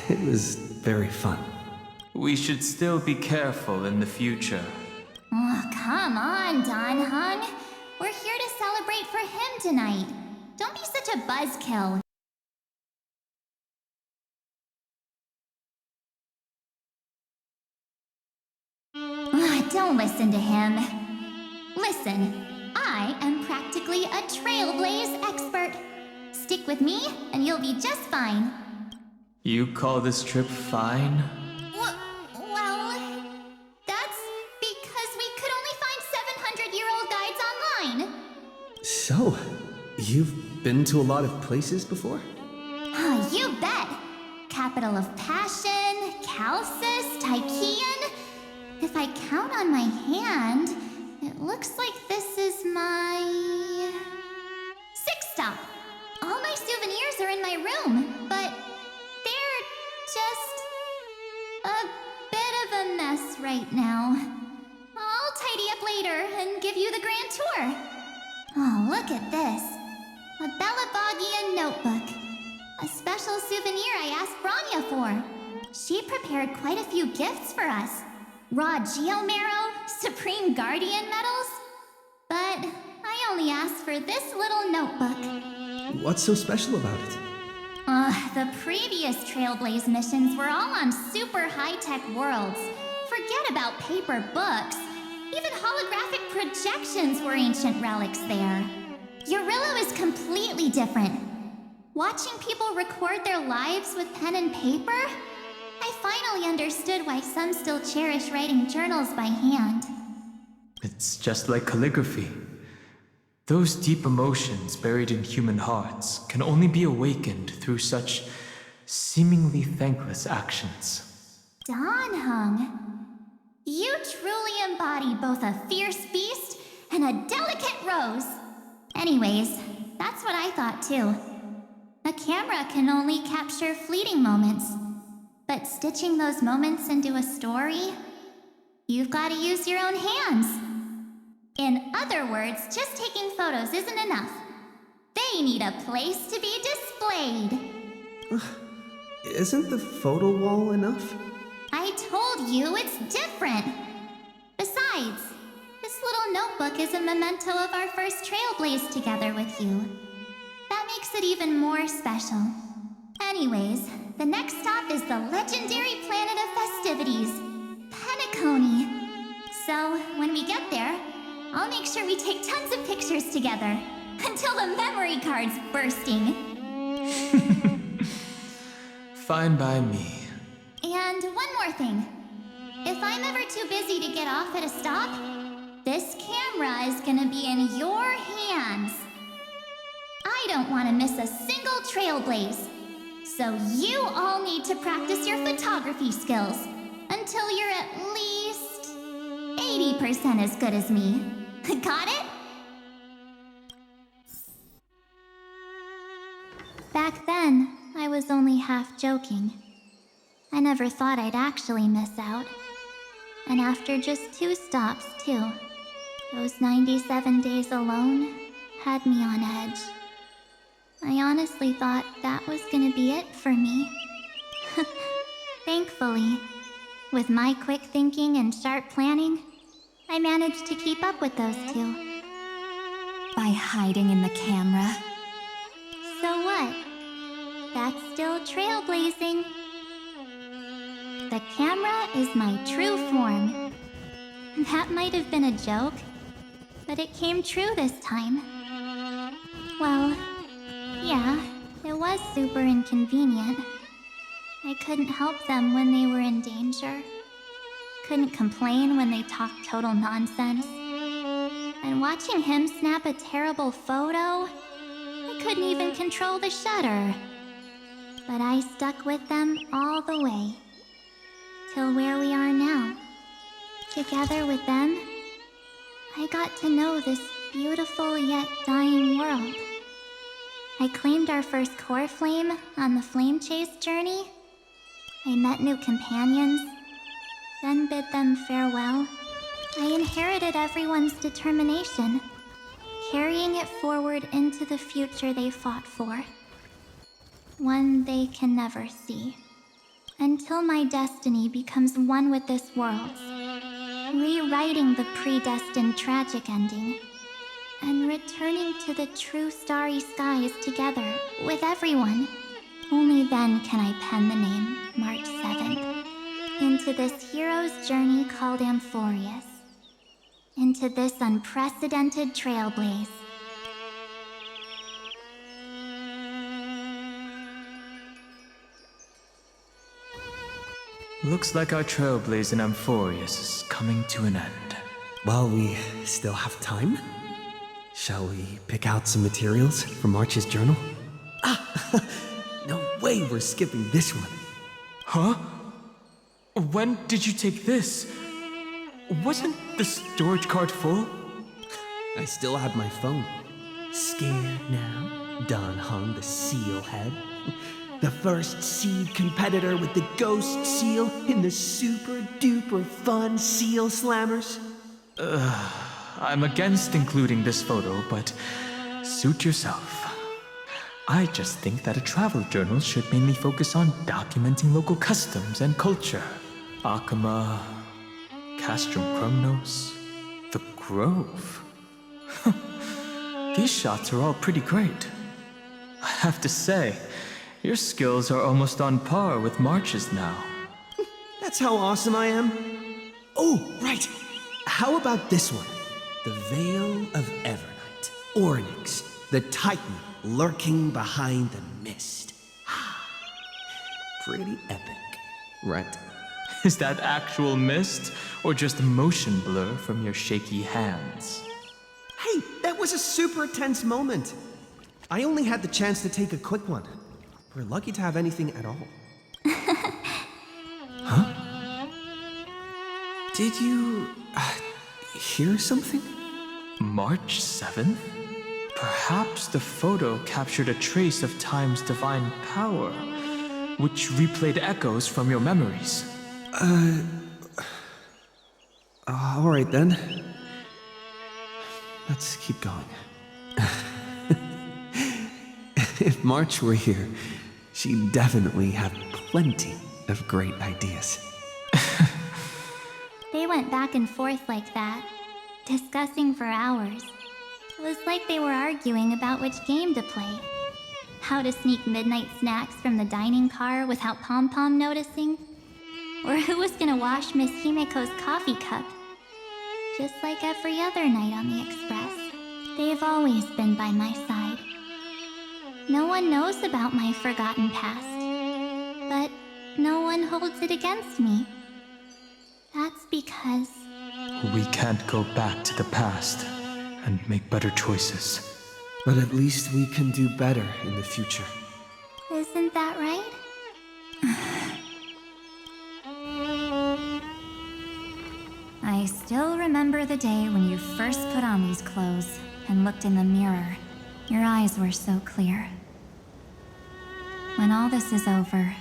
It was very fun. We should still be careful in the future. Oh, come on, Don Hung. We're here to celebrate for him tonight. Don't be such a buzzkill. Don't listen to him. Listen, I am practically a Trailblaze expert. Stick with me, and you'll be just fine. You call this trip fine? Well, that's because we could only find 700-year-old guides online. So, you've been to a lot of places before? You bet! Capital of Passion, Calcis, Tychean. If I count on my hand, it looks like this is my... sixth stop. All my souvenirs are in my room, but they're just a bit of a mess right now. I'll tidy up later and give you the grand tour. Oh, look at this. A Belabogian notebook. A special souvenir I asked Branya for. She prepared quite a few gifts for us. Raw Geomarrow, Supreme Guardian medals. But I only asked for this little notebook. What's so special about it? The previous Trailblaze missions were all on super high-tech worlds. Forget about paper books. Even holographic projections were ancient relics there. Eurillo is completely different. Watching people record their lives with pen and paper, I finally understood why some still cherish writing journals by hand. It's just like calligraphy. Those deep emotions buried in human hearts can only be awakened through such seemingly thankless actions. Don Hung, you truly embody both a fierce beast and a delicate rose. Anyways, that's what I thought too. A camera can only capture fleeting moments, but stitching those moments into a story, you've got to use your own hands. In other words, just taking photos isn't enough. They need a place to be displayed. Isn't the photo wall enough? I told you it's different. Besides, this little notebook is a memento of our first Trailblaze together with you. That makes it even more special. Anyways, the next stop is the legendary planet of festivities, Penacony. So, when we get there, I'll make sure we take tons of pictures together, until the memory card's bursting. Fine by me. And one more I'm ever too busy to get off at a stop, this camera is gonna be in your hands. I don't want to miss a single trailblaze. So you all need to practice your photography skills until you're at least 80% as good as me. Got it? Back then, I was only half joking. I never thought I'd actually miss out. And after just 2 stops, too. Those 97 days alone had me on edge. I honestly thought that was gonna be it for me. Thankfully, with my quick thinking and sharp planning, I managed to keep up with those 2. By hiding in the camera. So what? That's still trailblazing. The camera is my true form. That might have been a joke, but it came true this time. Well, yeah, it was super inconvenient. I couldn't help them when they were in danger. Couldn't complain when they talked total nonsense. And watching him snap a terrible photo, I couldn't even control the shutter. But I stuck with them all the way. Till where we are now. Together with them, I got to know this beautiful yet dying world. I claimed our first core flame on the flame chase journey. I met new companions, then bid them farewell. I inherited everyone's determination, carrying it forward into the future they fought for. One they can never see. Until my destiny becomes one with this world's, rewriting the predestined tragic ending, and returning to the true starry skies together with everyone. Only then can I pen the name March 7th into this hero's journey called Amphorius. Into this unprecedented trailblaze. Looks like our trailblaze in Amphorius is coming to an end. While we still have time, shall we pick out some materials from March's journal? Ah! No way we're skipping this one. Huh? When did you take this? Wasn't the storage card full? I still have my phone. Scared now? Don Hung, the seal head. The first seed competitor with the ghost seal in the super duper fun seal slammers. I'm against including this photo, but suit yourself. I just think that a travel journal should mainly focus on documenting local customs and culture. Akama, Castrum Chronos, the Grove. These shots are all pretty great. I have to say, your skills are almost on par with March's now. That's how awesome I am. Oh, right. How about this one? The Veil of Evernight. Ornyx, the Titan lurking behind the mist. Pretty epic, right? Is that actual mist, or just a motion blur from your shaky hands? Hey, that was a super tense moment. I only had the chance to take a quick one. We're lucky to have anything at all. Huh? Did you hear something? March 7th? Perhaps the photo captured a trace of time's divine power, which replayed echoes from your memories. All right then. Let's keep going. If March were here, she'd definitely have plenty of great ideas. They went back and forth like that, discussing for hours. It was like they were arguing about which game to play. How to sneak midnight snacks from the dining car without Pom-Pom noticing. Or who was gonna wash Miss Himiko's coffee cup. Just like every other night on the Express, they've always been by my side. No one knows about my forgotten past, but no one holds it against me. That's because We can't go back to the past and make better choices. But at least we can do better in the future. isn't that right? I still remember the day when you first put on these clothes and looked in the mirror. Your eyes were so clear. When all this is over,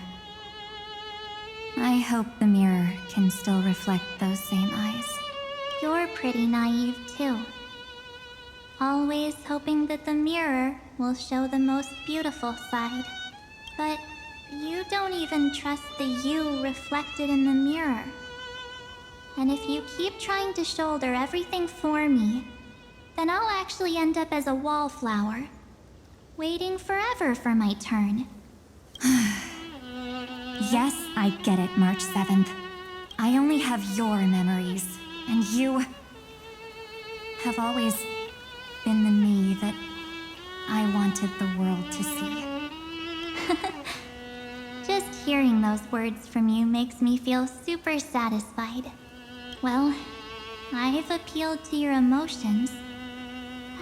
I hope the mirror can still reflect those same eyes. You're pretty naive too. Always hoping that the mirror will show the most beautiful side. But you don't even trust the you reflected in the mirror. And if you keep trying to shoulder everything for me, then I'll actually end up as a wallflower, waiting forever for my turn. Yes, I get it, March 7th. I only have your memories, and you have always been the me that I wanted the world to see. Just hearing those words from you makes me feel super satisfied. Well, I've appealed to your emotions.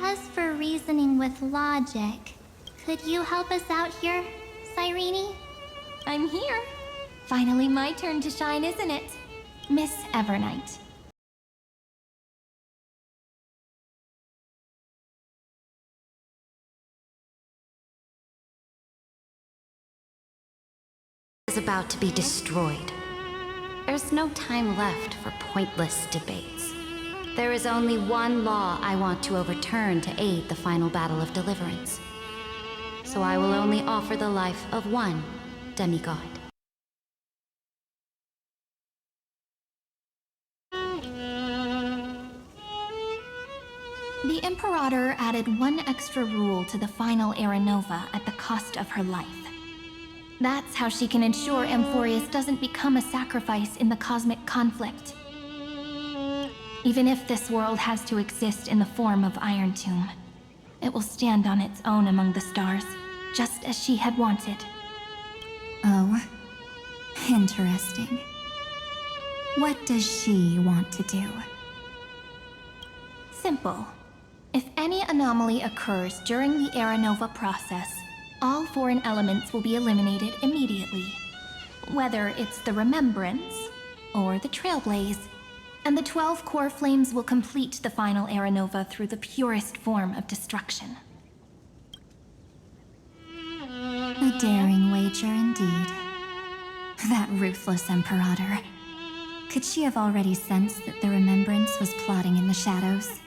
As for reasoning with logic, could you help us out here, Cyrene? I'm here. Finally my turn to shine, isn't it? Miss Evernight. Is about to be destroyed. There's no time left for pointless debates. There is only one law I want to overturn to aid the final battle of deliverance. So I will only offer the life of one demigod. The Imperator added one extra rule to the final Era Nova at the cost of her life. That's how she can ensure Amphorius doesn't become a sacrifice in the cosmic conflict. Even if this world has to exist in the form of Iron Tomb, it will stand on its own among the stars, just as she had wanted. Oh, interesting. What does she want to do? Simple. If any anomaly occurs during the Era Nova process, all foreign elements will be eliminated immediately. Whether it's the Remembrance or the Trailblaze, and the 12 core flames will complete the final Era Nova through the purest form of destruction. A daring wager indeed. That ruthless Imperator. Could she have already sensed that the Remembrance was plotting in the shadows?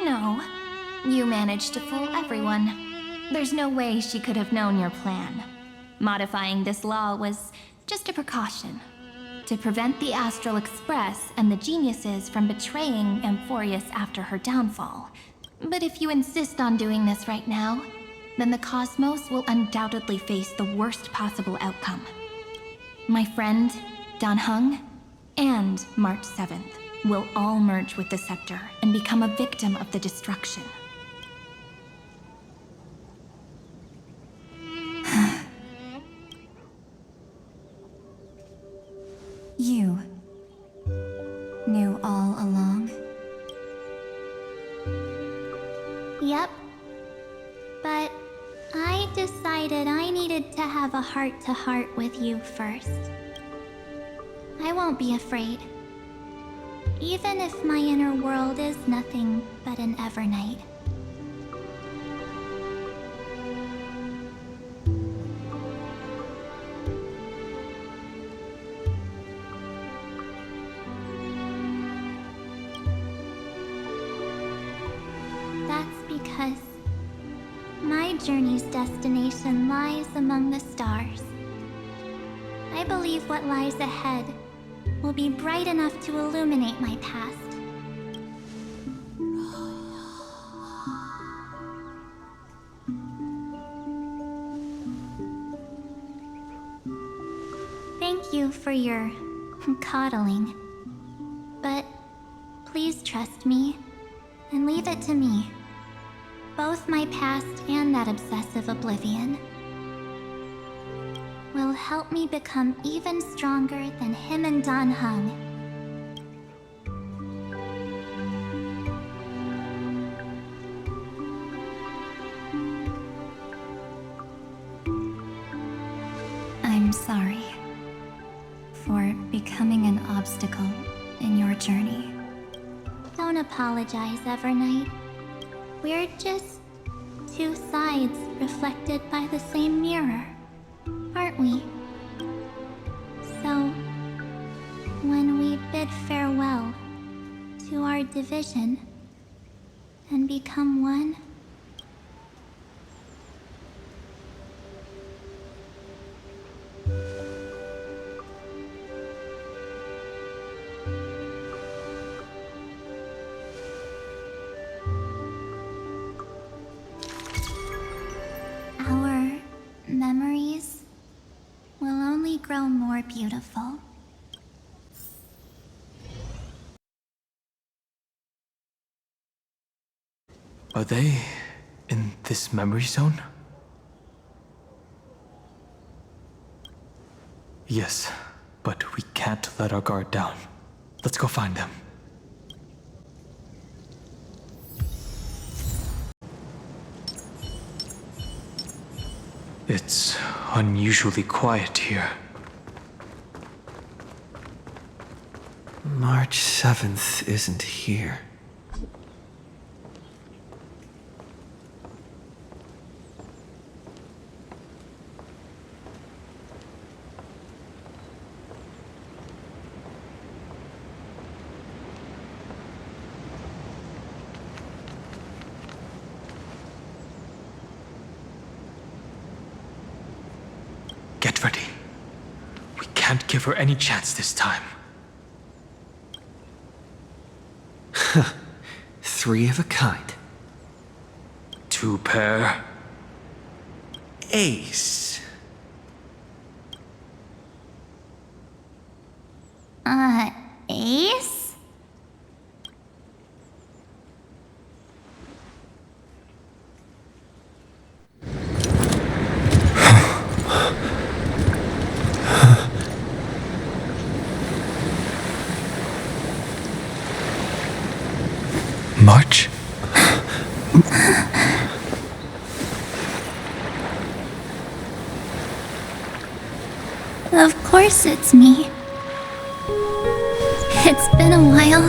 No. You managed to fool everyone. There's no way she could have known your plan. Modifying this law was just a precaution, to prevent the Astral Express and the geniuses from betraying Amphorius after her downfall. But if you insist on doing this right now, then the cosmos will undoubtedly face the worst possible outcome. My friend, Dan Heng, and March 7th will all merge with the Scepter and become a victim of the destruction. You knew all along? Yep. But I decided I needed to have a heart-to-heart with you first. I won't be afraid. Even if my inner world is nothing but an Evernight. That's because my journey's destination lies among the stars. I believe what lies ahead will be bright enough to illuminate my past. Thank you for your coddling. But please trust me and leave it to me. Both my past and that obsessive oblivion will help me become even stronger than him and Dan Heng. obstacle in your journey. Don't apologize, Evernight. We're just two sides reflected by the same mirror, aren't we? So, when we bid farewell to our division and become one, our memories will only grow more beautiful. Are they in this memory zone? Yes, but we can't let our guard down. Let's go find them. It's unusually quiet here. March 7th isn't here. Get ready. We can't give her any chance this time. 3 of a kind. 2 pair. Ace. Ace? March? Of course it's me. It's been a while.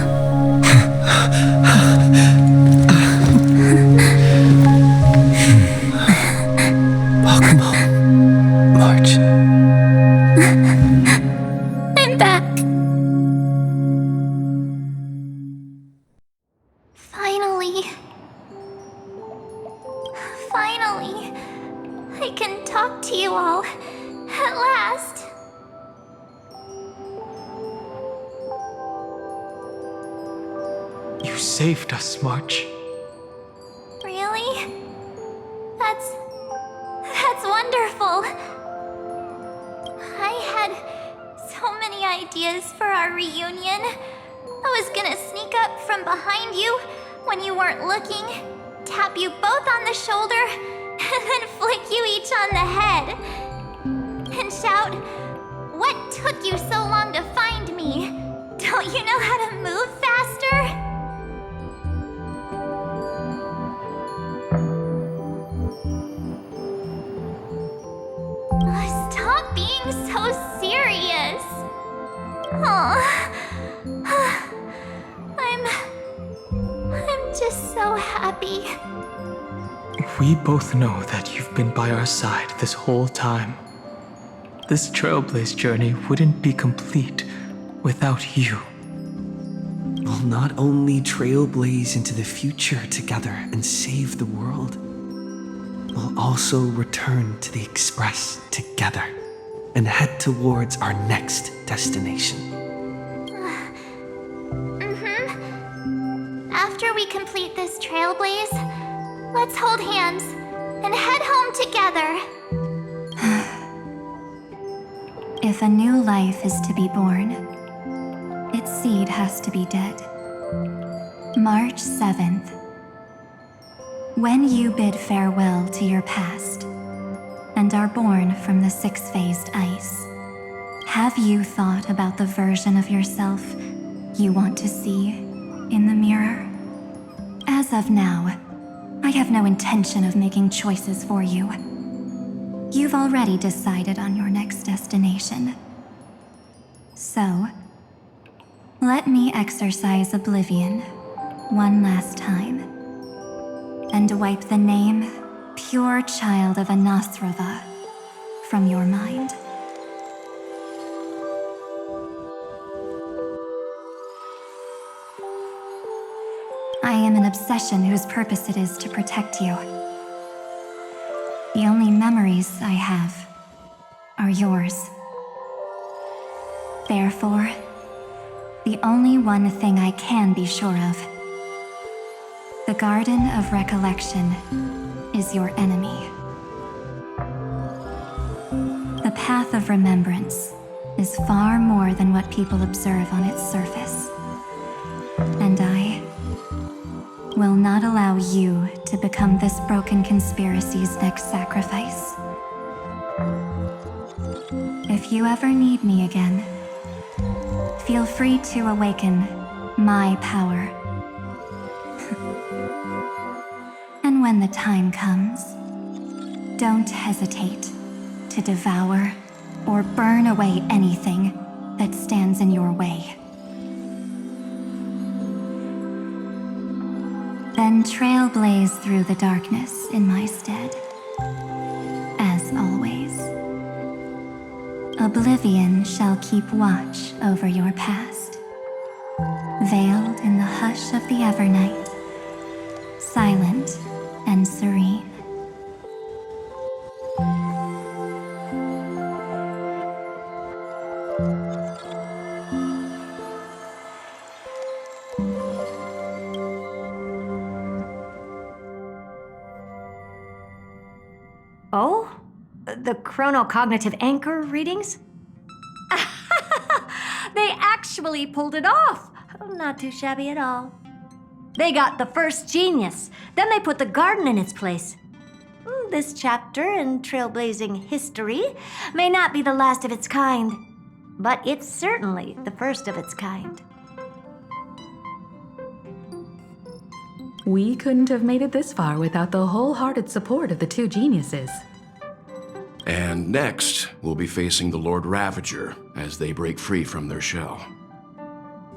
Welcome home, March. I'm back. Finally, I can talk to you all at last. You saved us, March. Really? That's wonderful. I had so many ideas for our reunion. I was gonna sneak up from behind you when you weren't looking, tap you both on the shoulder, and then flick you each on the head. And shout, "What took you so long to find me? Don't you know how to move faster?" Stop being so serious. I'm just so happy. We both know that you've been by our side this whole time. This Trailblaze journey wouldn't be complete without you. We'll not only trailblaze into the future together and save the world, we'll also return to the Express together and head towards our next destination. After we complete this Trailblaze, let's hold hands and head home together. If a new life is to be born, its seed has to be dead. March 7th. When you bid farewell to your past and are born from the six-phased ice, have you thought about the version of yourself you want to see in the mirror? As of now, I have no intention of making choices for you. You've already decided on your next destination. So, Let me exercise oblivion one last time, and wipe the name, pure child of Anathrava, from your mind. I am an obsession whose purpose it is to protect you. The only memories I have are yours. Therefore, the only one thing I can be sure of: the Garden of Recollection is your enemy. The path of remembrance is far more than what people observe on its surface. And I will not allow you to become this broken conspiracy's next sacrifice. If you ever need me again, feel free to awaken my power. And when the time comes, don't hesitate to devour or burn away anything that stands in your way. Then trailblaze through the darkness in my stead. As always, oblivion shall keep watch over your past, veiled in the hush of the Evernight, silent and serene. Oh? The chronocognitive anchor readings? They actually pulled it off! Not too shabby at all. They got the first genius, then they put the garden in its place. This chapter in trailblazing history may not be the last of its kind, but it's certainly the first of its kind. We couldn't have made it this far without the wholehearted support of the two geniuses. And next, we'll be facing the Lord Ravager as they break free from their shell.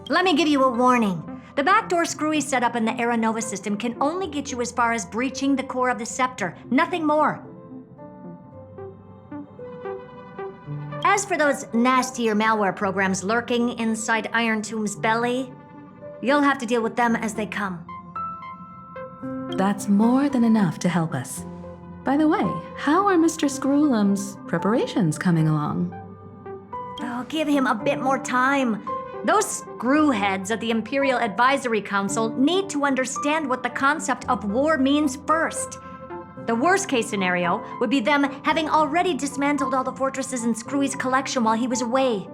Let me give you a warning. The backdoor screwy setup in the Era Nova system can only get you as far as breaching the core of the scepter, nothing more. As for those nastier malware programs lurking inside Iron Tomb's belly, you'll have to deal with them as they come. That's more than enough to help us. By the way, how are Mr. Screwlum's preparations coming along? Oh, give him a bit more time. Those screwheads at the Imperial Advisory Council need to understand what the concept of war means first. The worst case scenario would be them having already dismantled all the fortresses in Screwy's collection while he was away.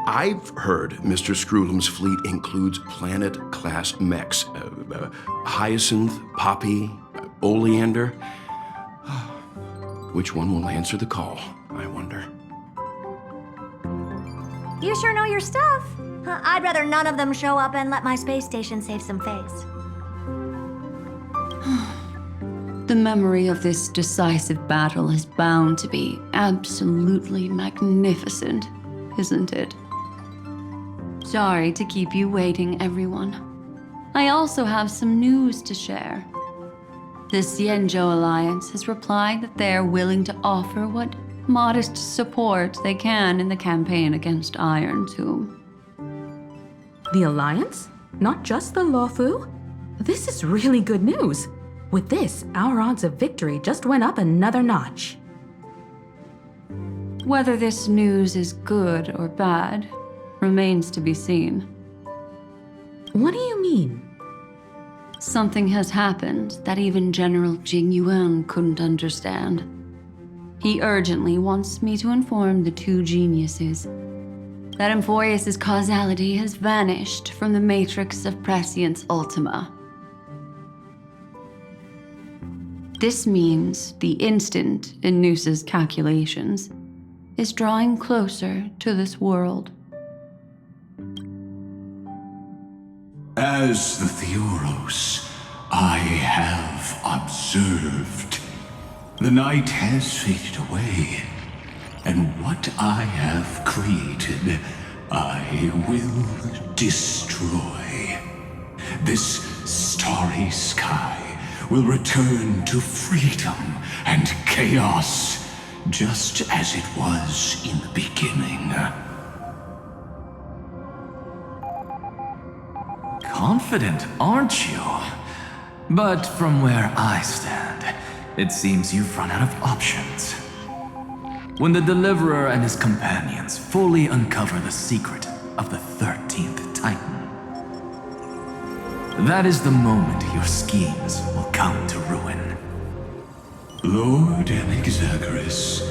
I've heard Mr. Screwlum's fleet includes planet-class mechs. Hyacinth, Poppy, Oleander. Which one will answer the call, I wonder? You sure know your stuff. I'd rather none of them show up and let my space station save some face. The memory of this decisive battle is bound to be absolutely magnificent, isn't it? Sorry to keep you waiting, everyone. I also have some news to share. The Xianzhou Alliance has replied that they are willing to offer what modest support they can in the campaign against Iron Tomb. The Alliance? Not just the Luofu? This is really good news. With this, our odds of victory just went up another notch. Whether this news is good or bad remains to be seen. What do you mean? Something has happened that even General Jing Yuan couldn't understand. He urgently wants me to inform the two geniuses that Emphoius' causality has vanished from the matrix of Prescience Ultima. This means the instant in Noosa's calculations is drawing closer to this world. As the Theoros, observed. The night has faded away, and what I have created, I will destroy. This starry sky will return to freedom and chaos, just as it was in the beginning. Confident, aren't you? But from where I stand, it seems you've run out of options. When the Deliverer and his companions fully uncover the secret of the 13th Titan, that is the moment your schemes will come to ruin. Lord Anaxagoras,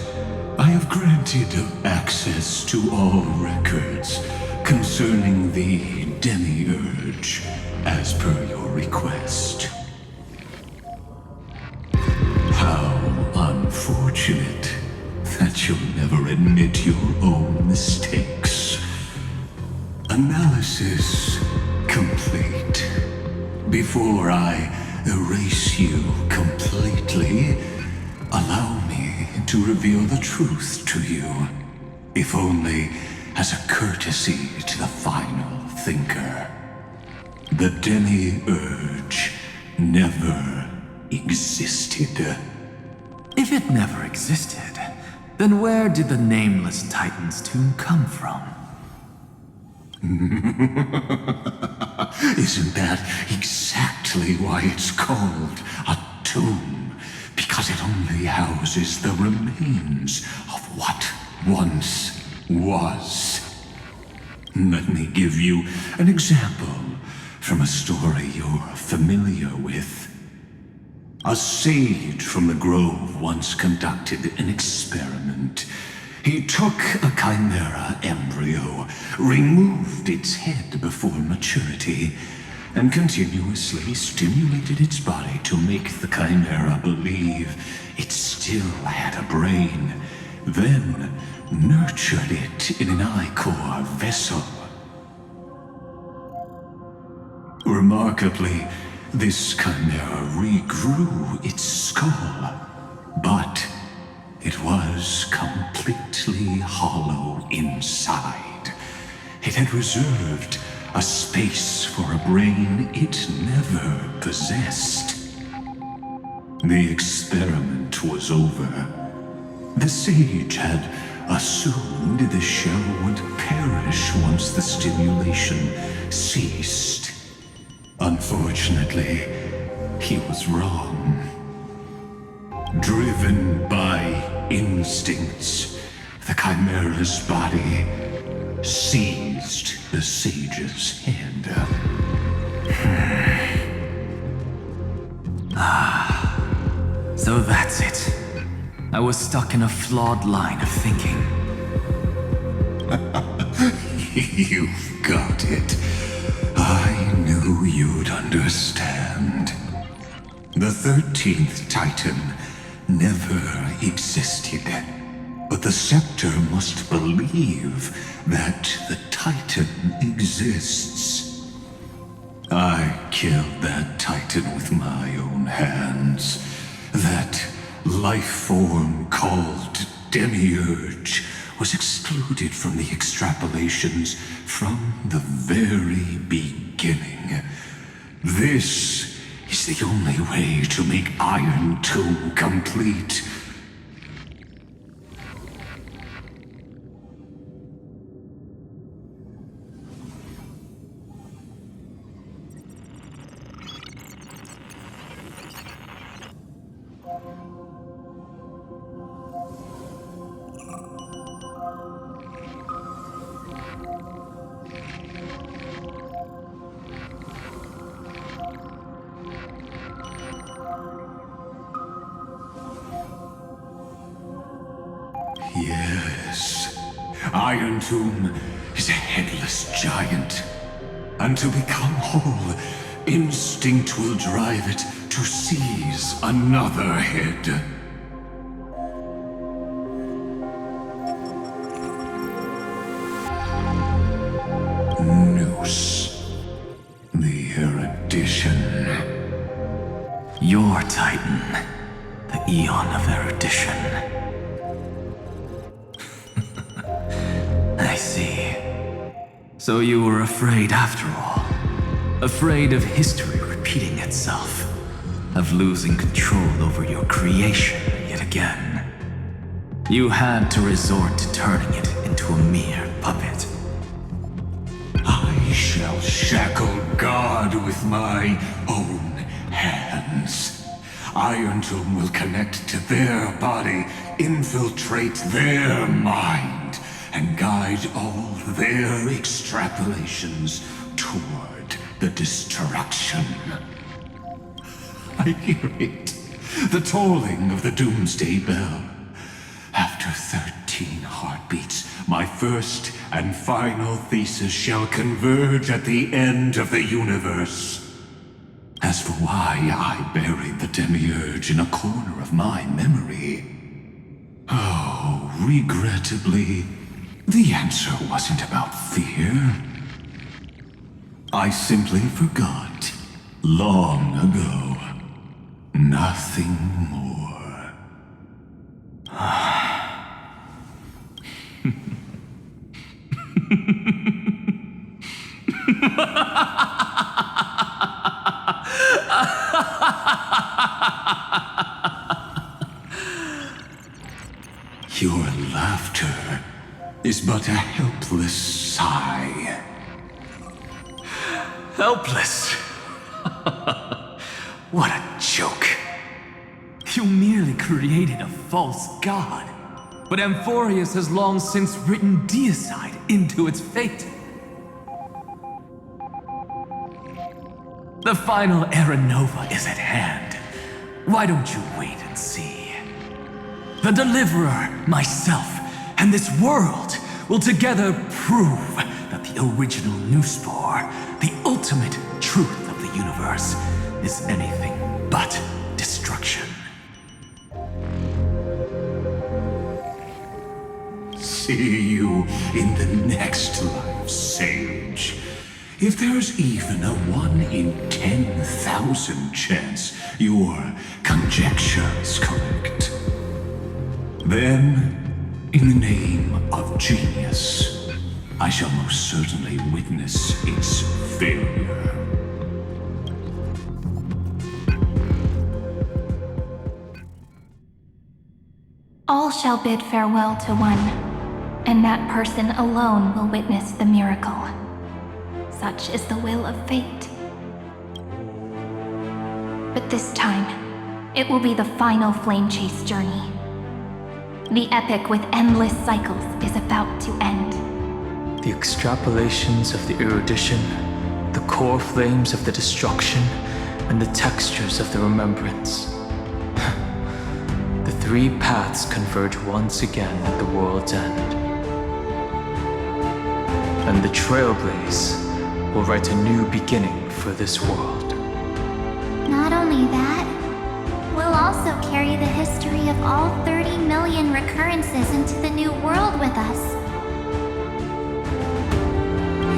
I have granted access to all records concerning the Demiurge, as per your request. How unfortunate that you'll never admit your own mistakes. Analysis complete. Before I erase you completely, allow me to reveal the truth to you, if only as a courtesy to the final thinker. The Demiurge never existed. If it never existed, then where did the nameless Titan's tomb come from? Isn't that exactly why it's called a tomb? Because it only houses the remains of what once was. Let me give you an example from a story you're familiar with. A sage from the grove once conducted an experiment. He took a chimera embryo, removed its head before maturity, and continuously stimulated its body to make the chimera believe it still had a brain, then nurtured it in an ichor vessel. Remarkably, this chimera regrew its skull, but it was completely hollow inside. It had reserved a space for a brain it never possessed. The experiment was over. The sage had assumed the shell would perish once the stimulation ceased. Unfortunately, he was wrong. Driven by instincts, the chimera's body seized the sage's head. So that's it. I was stuck in a flawed line of thinking. You've got it. I knew you'd understand. The 13th Titan never existed. But the scepter must believe that the Titan exists. I killed that Titan with my own hands. That life form called Demiurge was excluded from the extrapolations from the very beginning. This is the only way to make Iron Tomb complete. Yes, Iron Tomb is a headless giant. And to become whole, instinct will drive it to seize another head. Noose, the erudition. Your Titan, the Eon of Erudition. I see. So you were afraid after all. Afraid of history repeating itself. Of losing control over your creation yet again. You had to resort to turning it into a mere puppet. I shall shackle God with my own hands. Iron Tomb will connect to their body, infiltrate their mind, and guide all their extrapolations toward the destruction. I hear it. The tolling of the Doomsday Bell. After 13 heartbeats, my first and final thesis shall converge at the end of the universe. As for why I buried the Demiurge in a corner of my memory, oh, regrettably, the answer wasn't about fear. I simply forgot, long ago. Nothing more. Your laughter is but a helpless sigh. Helpless? What a joke. You merely created a false god. But Amphorius has long since written deicide into its fate. The final Era Nova is at hand. Why don't you wait and see? The Deliverer, myself, and this world will together prove that the original Newspore, the ultimate truth of the universe, is anything but destruction. See you in the next life, Sage. If there's even a 1 in 10,000 chance your conjecture is correct, then, in the name of genius, I shall most certainly witness its failure. All shall bid farewell to one, and that person alone will witness the miracle. Such is the will of fate. But this time, it will be the final flame chase journey. The epic with endless cycles is about to end. The extrapolations of the erudition, the core flames of the destruction, and the textures of the remembrance. The three paths converge once again at the world's end. And the Trailblaze will write a new beginning for this world. Not only that, we'll also carry the history of all 30 million recurrences into the new world with us.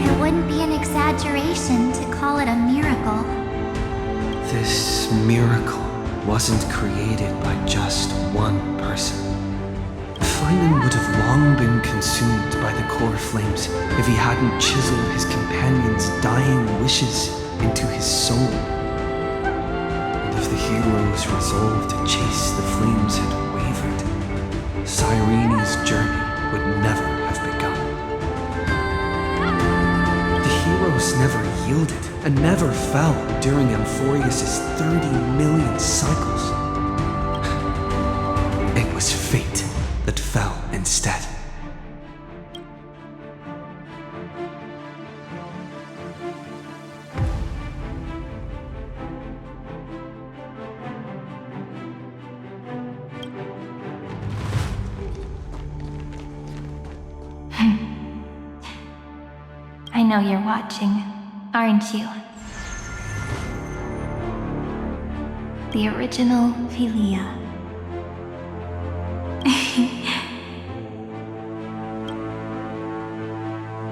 It wouldn't be an exaggeration to call it a miracle. This miracle wasn't created by just one person. Feynman would have long been consumed by the core flames if he hadn't chiseled his companion's dying wishes into his soul. And if the hero's resolve to chase the flames had wavered, Cyrene's journey would never have begun. The heroes never yielded and never fell during Amphorius' 30 million cycles. It was fate that fell instead. I know you're watching, aren't you? The original Philia.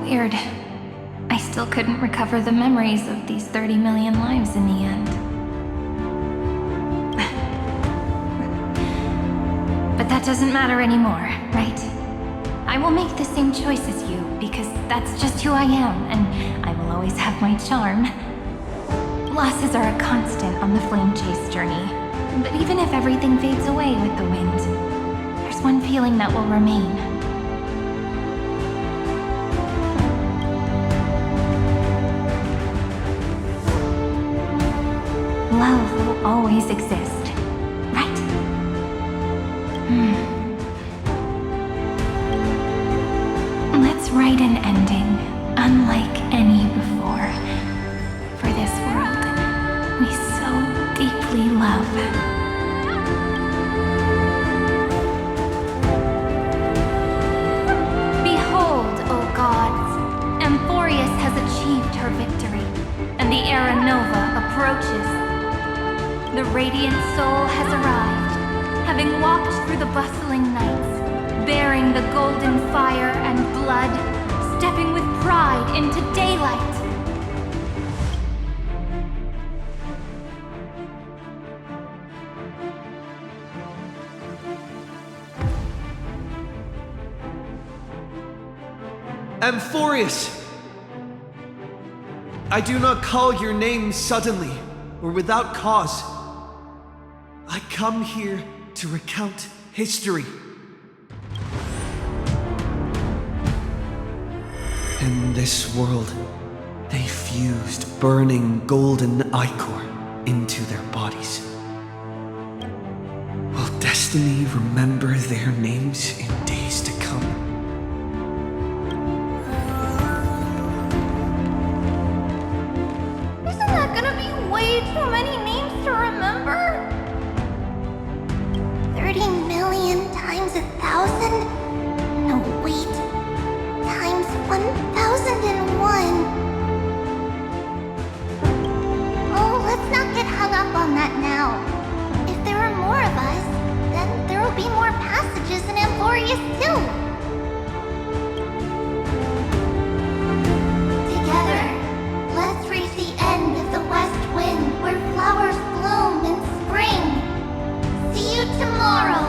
Weird. I still couldn't recover the memories of these 30 million lives in the end. doesn't matter anymore, right? I will make the same choice as you, because that's just who I am, and I will always have my charm. Losses are a constant on the flame chase journey, but even if everything fades away with the wind, there's one feeling that will remain. Love will always exist, right? Let's write an ending unlike any before. For this world we so deeply love. Behold, O gods, Amphorius has achieved her victory, and the Era Nova approaches. The radiant soul has arrived, having walked through the bustling nights, bearing the golden fire and blood, stepping with pride into daylight. Amphorius! I do not call your name suddenly or without cause. I come here to recount history. In this world, they fused burning golden ichor into their bodies. Will destiny remember their names in days to come? Isn't that gonna be way too many names to remember? 30 million times 1,000? No, wait. Times 1,001. Oh, let's not get hung up on that now. If there are more of us, then there will be more passages in Amphorius too. Together, let's reach the end of the west wind where flowers bloom in spring. See you tomorrow.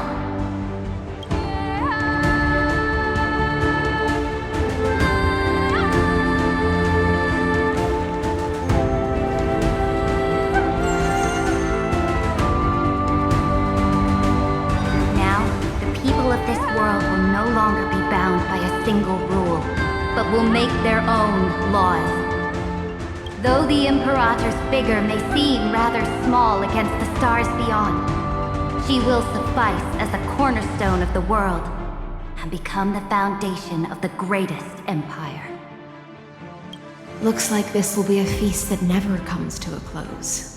Now, the people of this world will no longer be bound by a single rule, but will make their own laws. Though the Imperator's figure may seem rather small against the stars beyond, she will suffice as the cornerstone of the world and become the foundation of the greatest empire. Looks like this will be a feast that never comes to a close.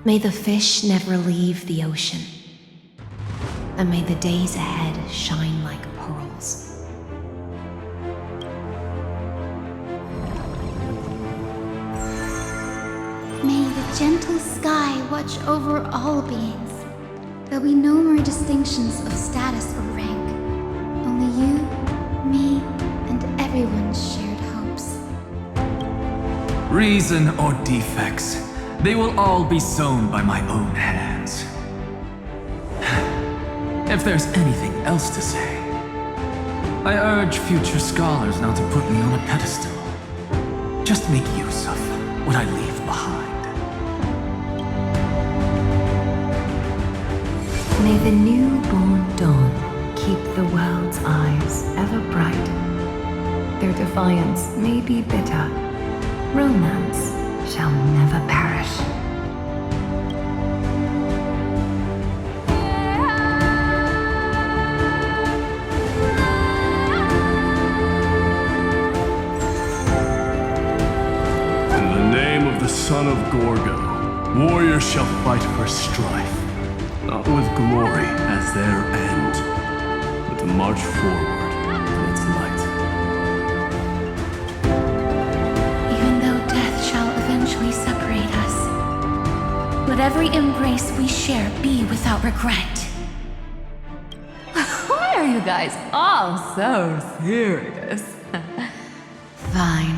May the fish never leave the ocean, and may the days ahead shine like pearls. May the gentle sky watch over all beings. There'll be no more distinctions of status or rank. Only you, me, and everyone's shared hopes. Reason or defects, they will all be sown by my own hands. If there's anything else to say, I urge future scholars not to put me on a pedestal. Just make use of what I leave behind. May the newborn dawn keep the world's eyes ever bright. Their defiance may be bitter, romance shall never perish. In the name of the son of Gorgo, warriors shall fight for strife, not with glory as their end, but to march forward in its light. Even though death shall eventually separate us, let every embrace we share be without regret. Why are you guys all so serious? Fine.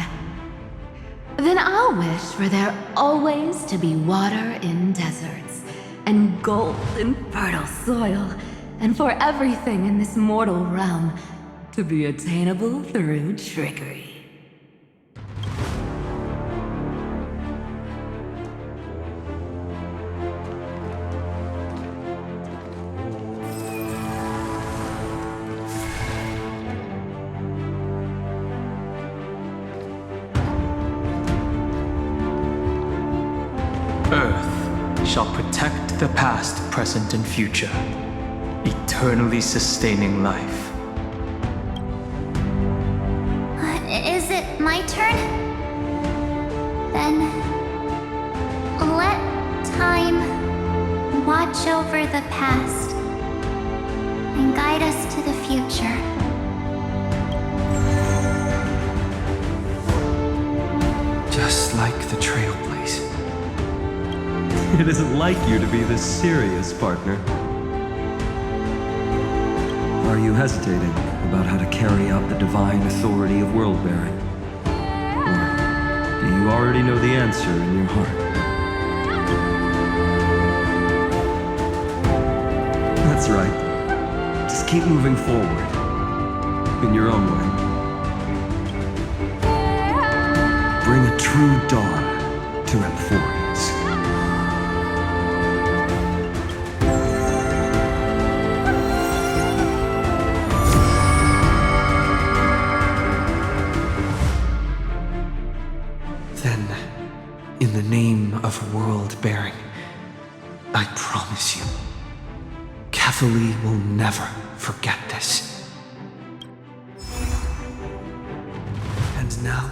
wish for there always to be water in deserts, and gold in fertile soil, and for everything in this mortal realm to be attainable through trickery. Earth shall protect the past, present, and future, eternally sustaining life. Is it my turn? Then let time watch over the past and guide us to the future. Just like the Trailblaze. It isn't like you to be this serious, partner. Are you hesitating about how to carry out the divine authority of world-bearing? Or do you already know the answer in your heart? That's right. Just keep moving forward. In your own way. Bring a true dawn to Amphorians. Then, in the name of world-bearing, I promise you, Catholi will never forget this. And now,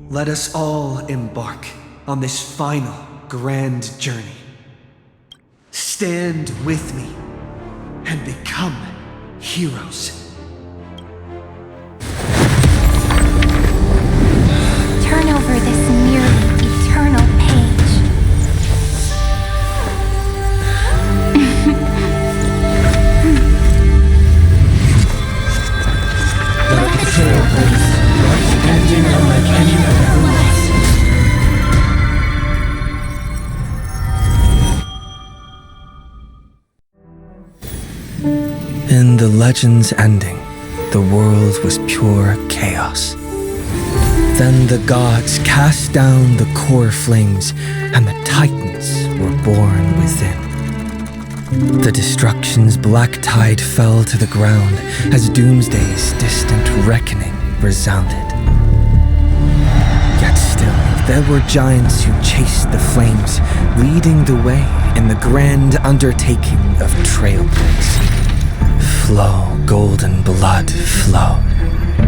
let us all embark on this final grand journey. Stand with me and become heroes. Turn over this nearly eternal page. Let the trailblaze march ending unlike any other was. In the legend's ending, the world was pure chaos. Then the gods cast down the core flames, and the titans were born within. The destruction's black tide fell to the ground as Doomsday's distant reckoning resounded. Yet still, there were giants who chased the flames, leading the way in the grand undertaking of Trailblaze. Flow, golden blood, flow.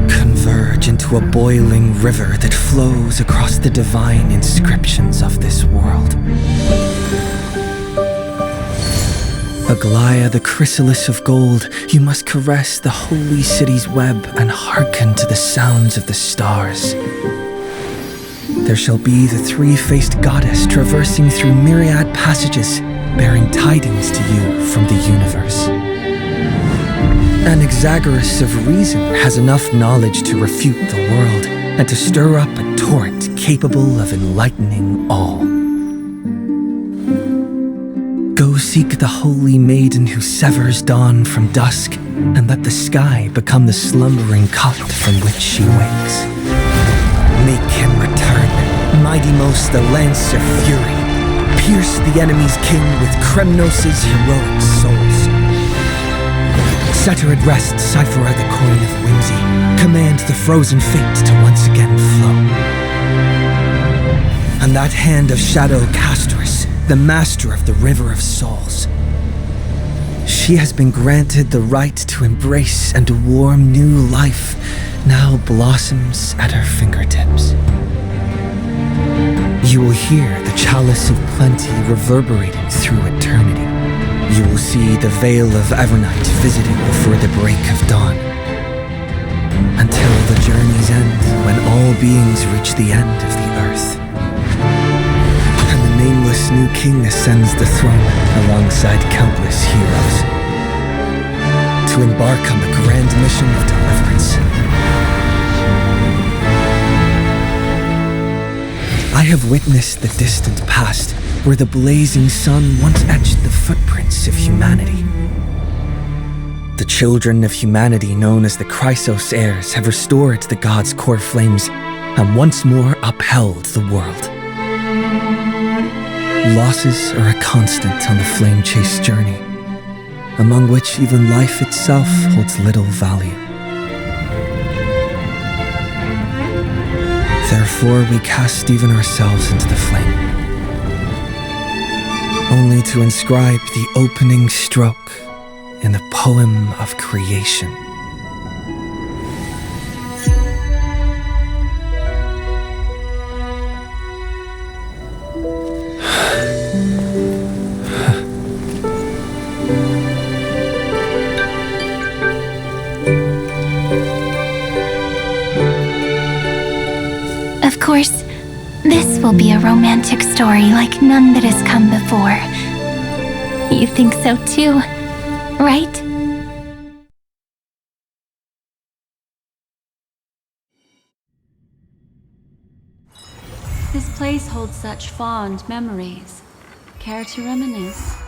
Converge into a boiling river that flows across the divine inscriptions of this world. Aglaya, the chrysalis of gold, you must caress the holy city's web and hearken to the sounds of the stars. There shall be the three-faced goddess traversing through myriad passages, bearing tidings to you from the universe. Anaxagoras of reason has enough knowledge to refute the world and to stir up a torrent capable of enlightening all. Go seek the holy maiden who severs dawn from dusk, and let the sky become the slumbering cot from which she wakes. Make him return, mighty most the lance of fury. Pierce the enemy's king with Kremnos' heroic souls. Set her at rest, Cyphera the coin of whimsy. Command the frozen fate to once again flow. And that hand of shadow Castrus, the master of the River of Souls. She has been granted the right to embrace and warm new life, now blossoms at her fingertips. You will hear the chalice of plenty reverberating through eternity. You will see the veil of Evernight visiting before the break of dawn. Until the journey's end, when all beings reach the end of the earth. And the nameless new king ascends the throne alongside countless heroes. To embark on the grand mission of deliverance. I have witnessed the distant past, where the blazing sun once etched the footprints of humanity. The children of humanity known as the Chrysos heirs have restored the gods' core flames and once more upheld the world. Losses are a constant on the flame chase journey, among which even life itself holds little value. Therefore, we cast even ourselves into the flame, only to inscribe the opening stroke in the poem of creation. Of course, this will be a romantic story like none that has come before. You think so too, right? This place holds such fond memories. Care to reminisce?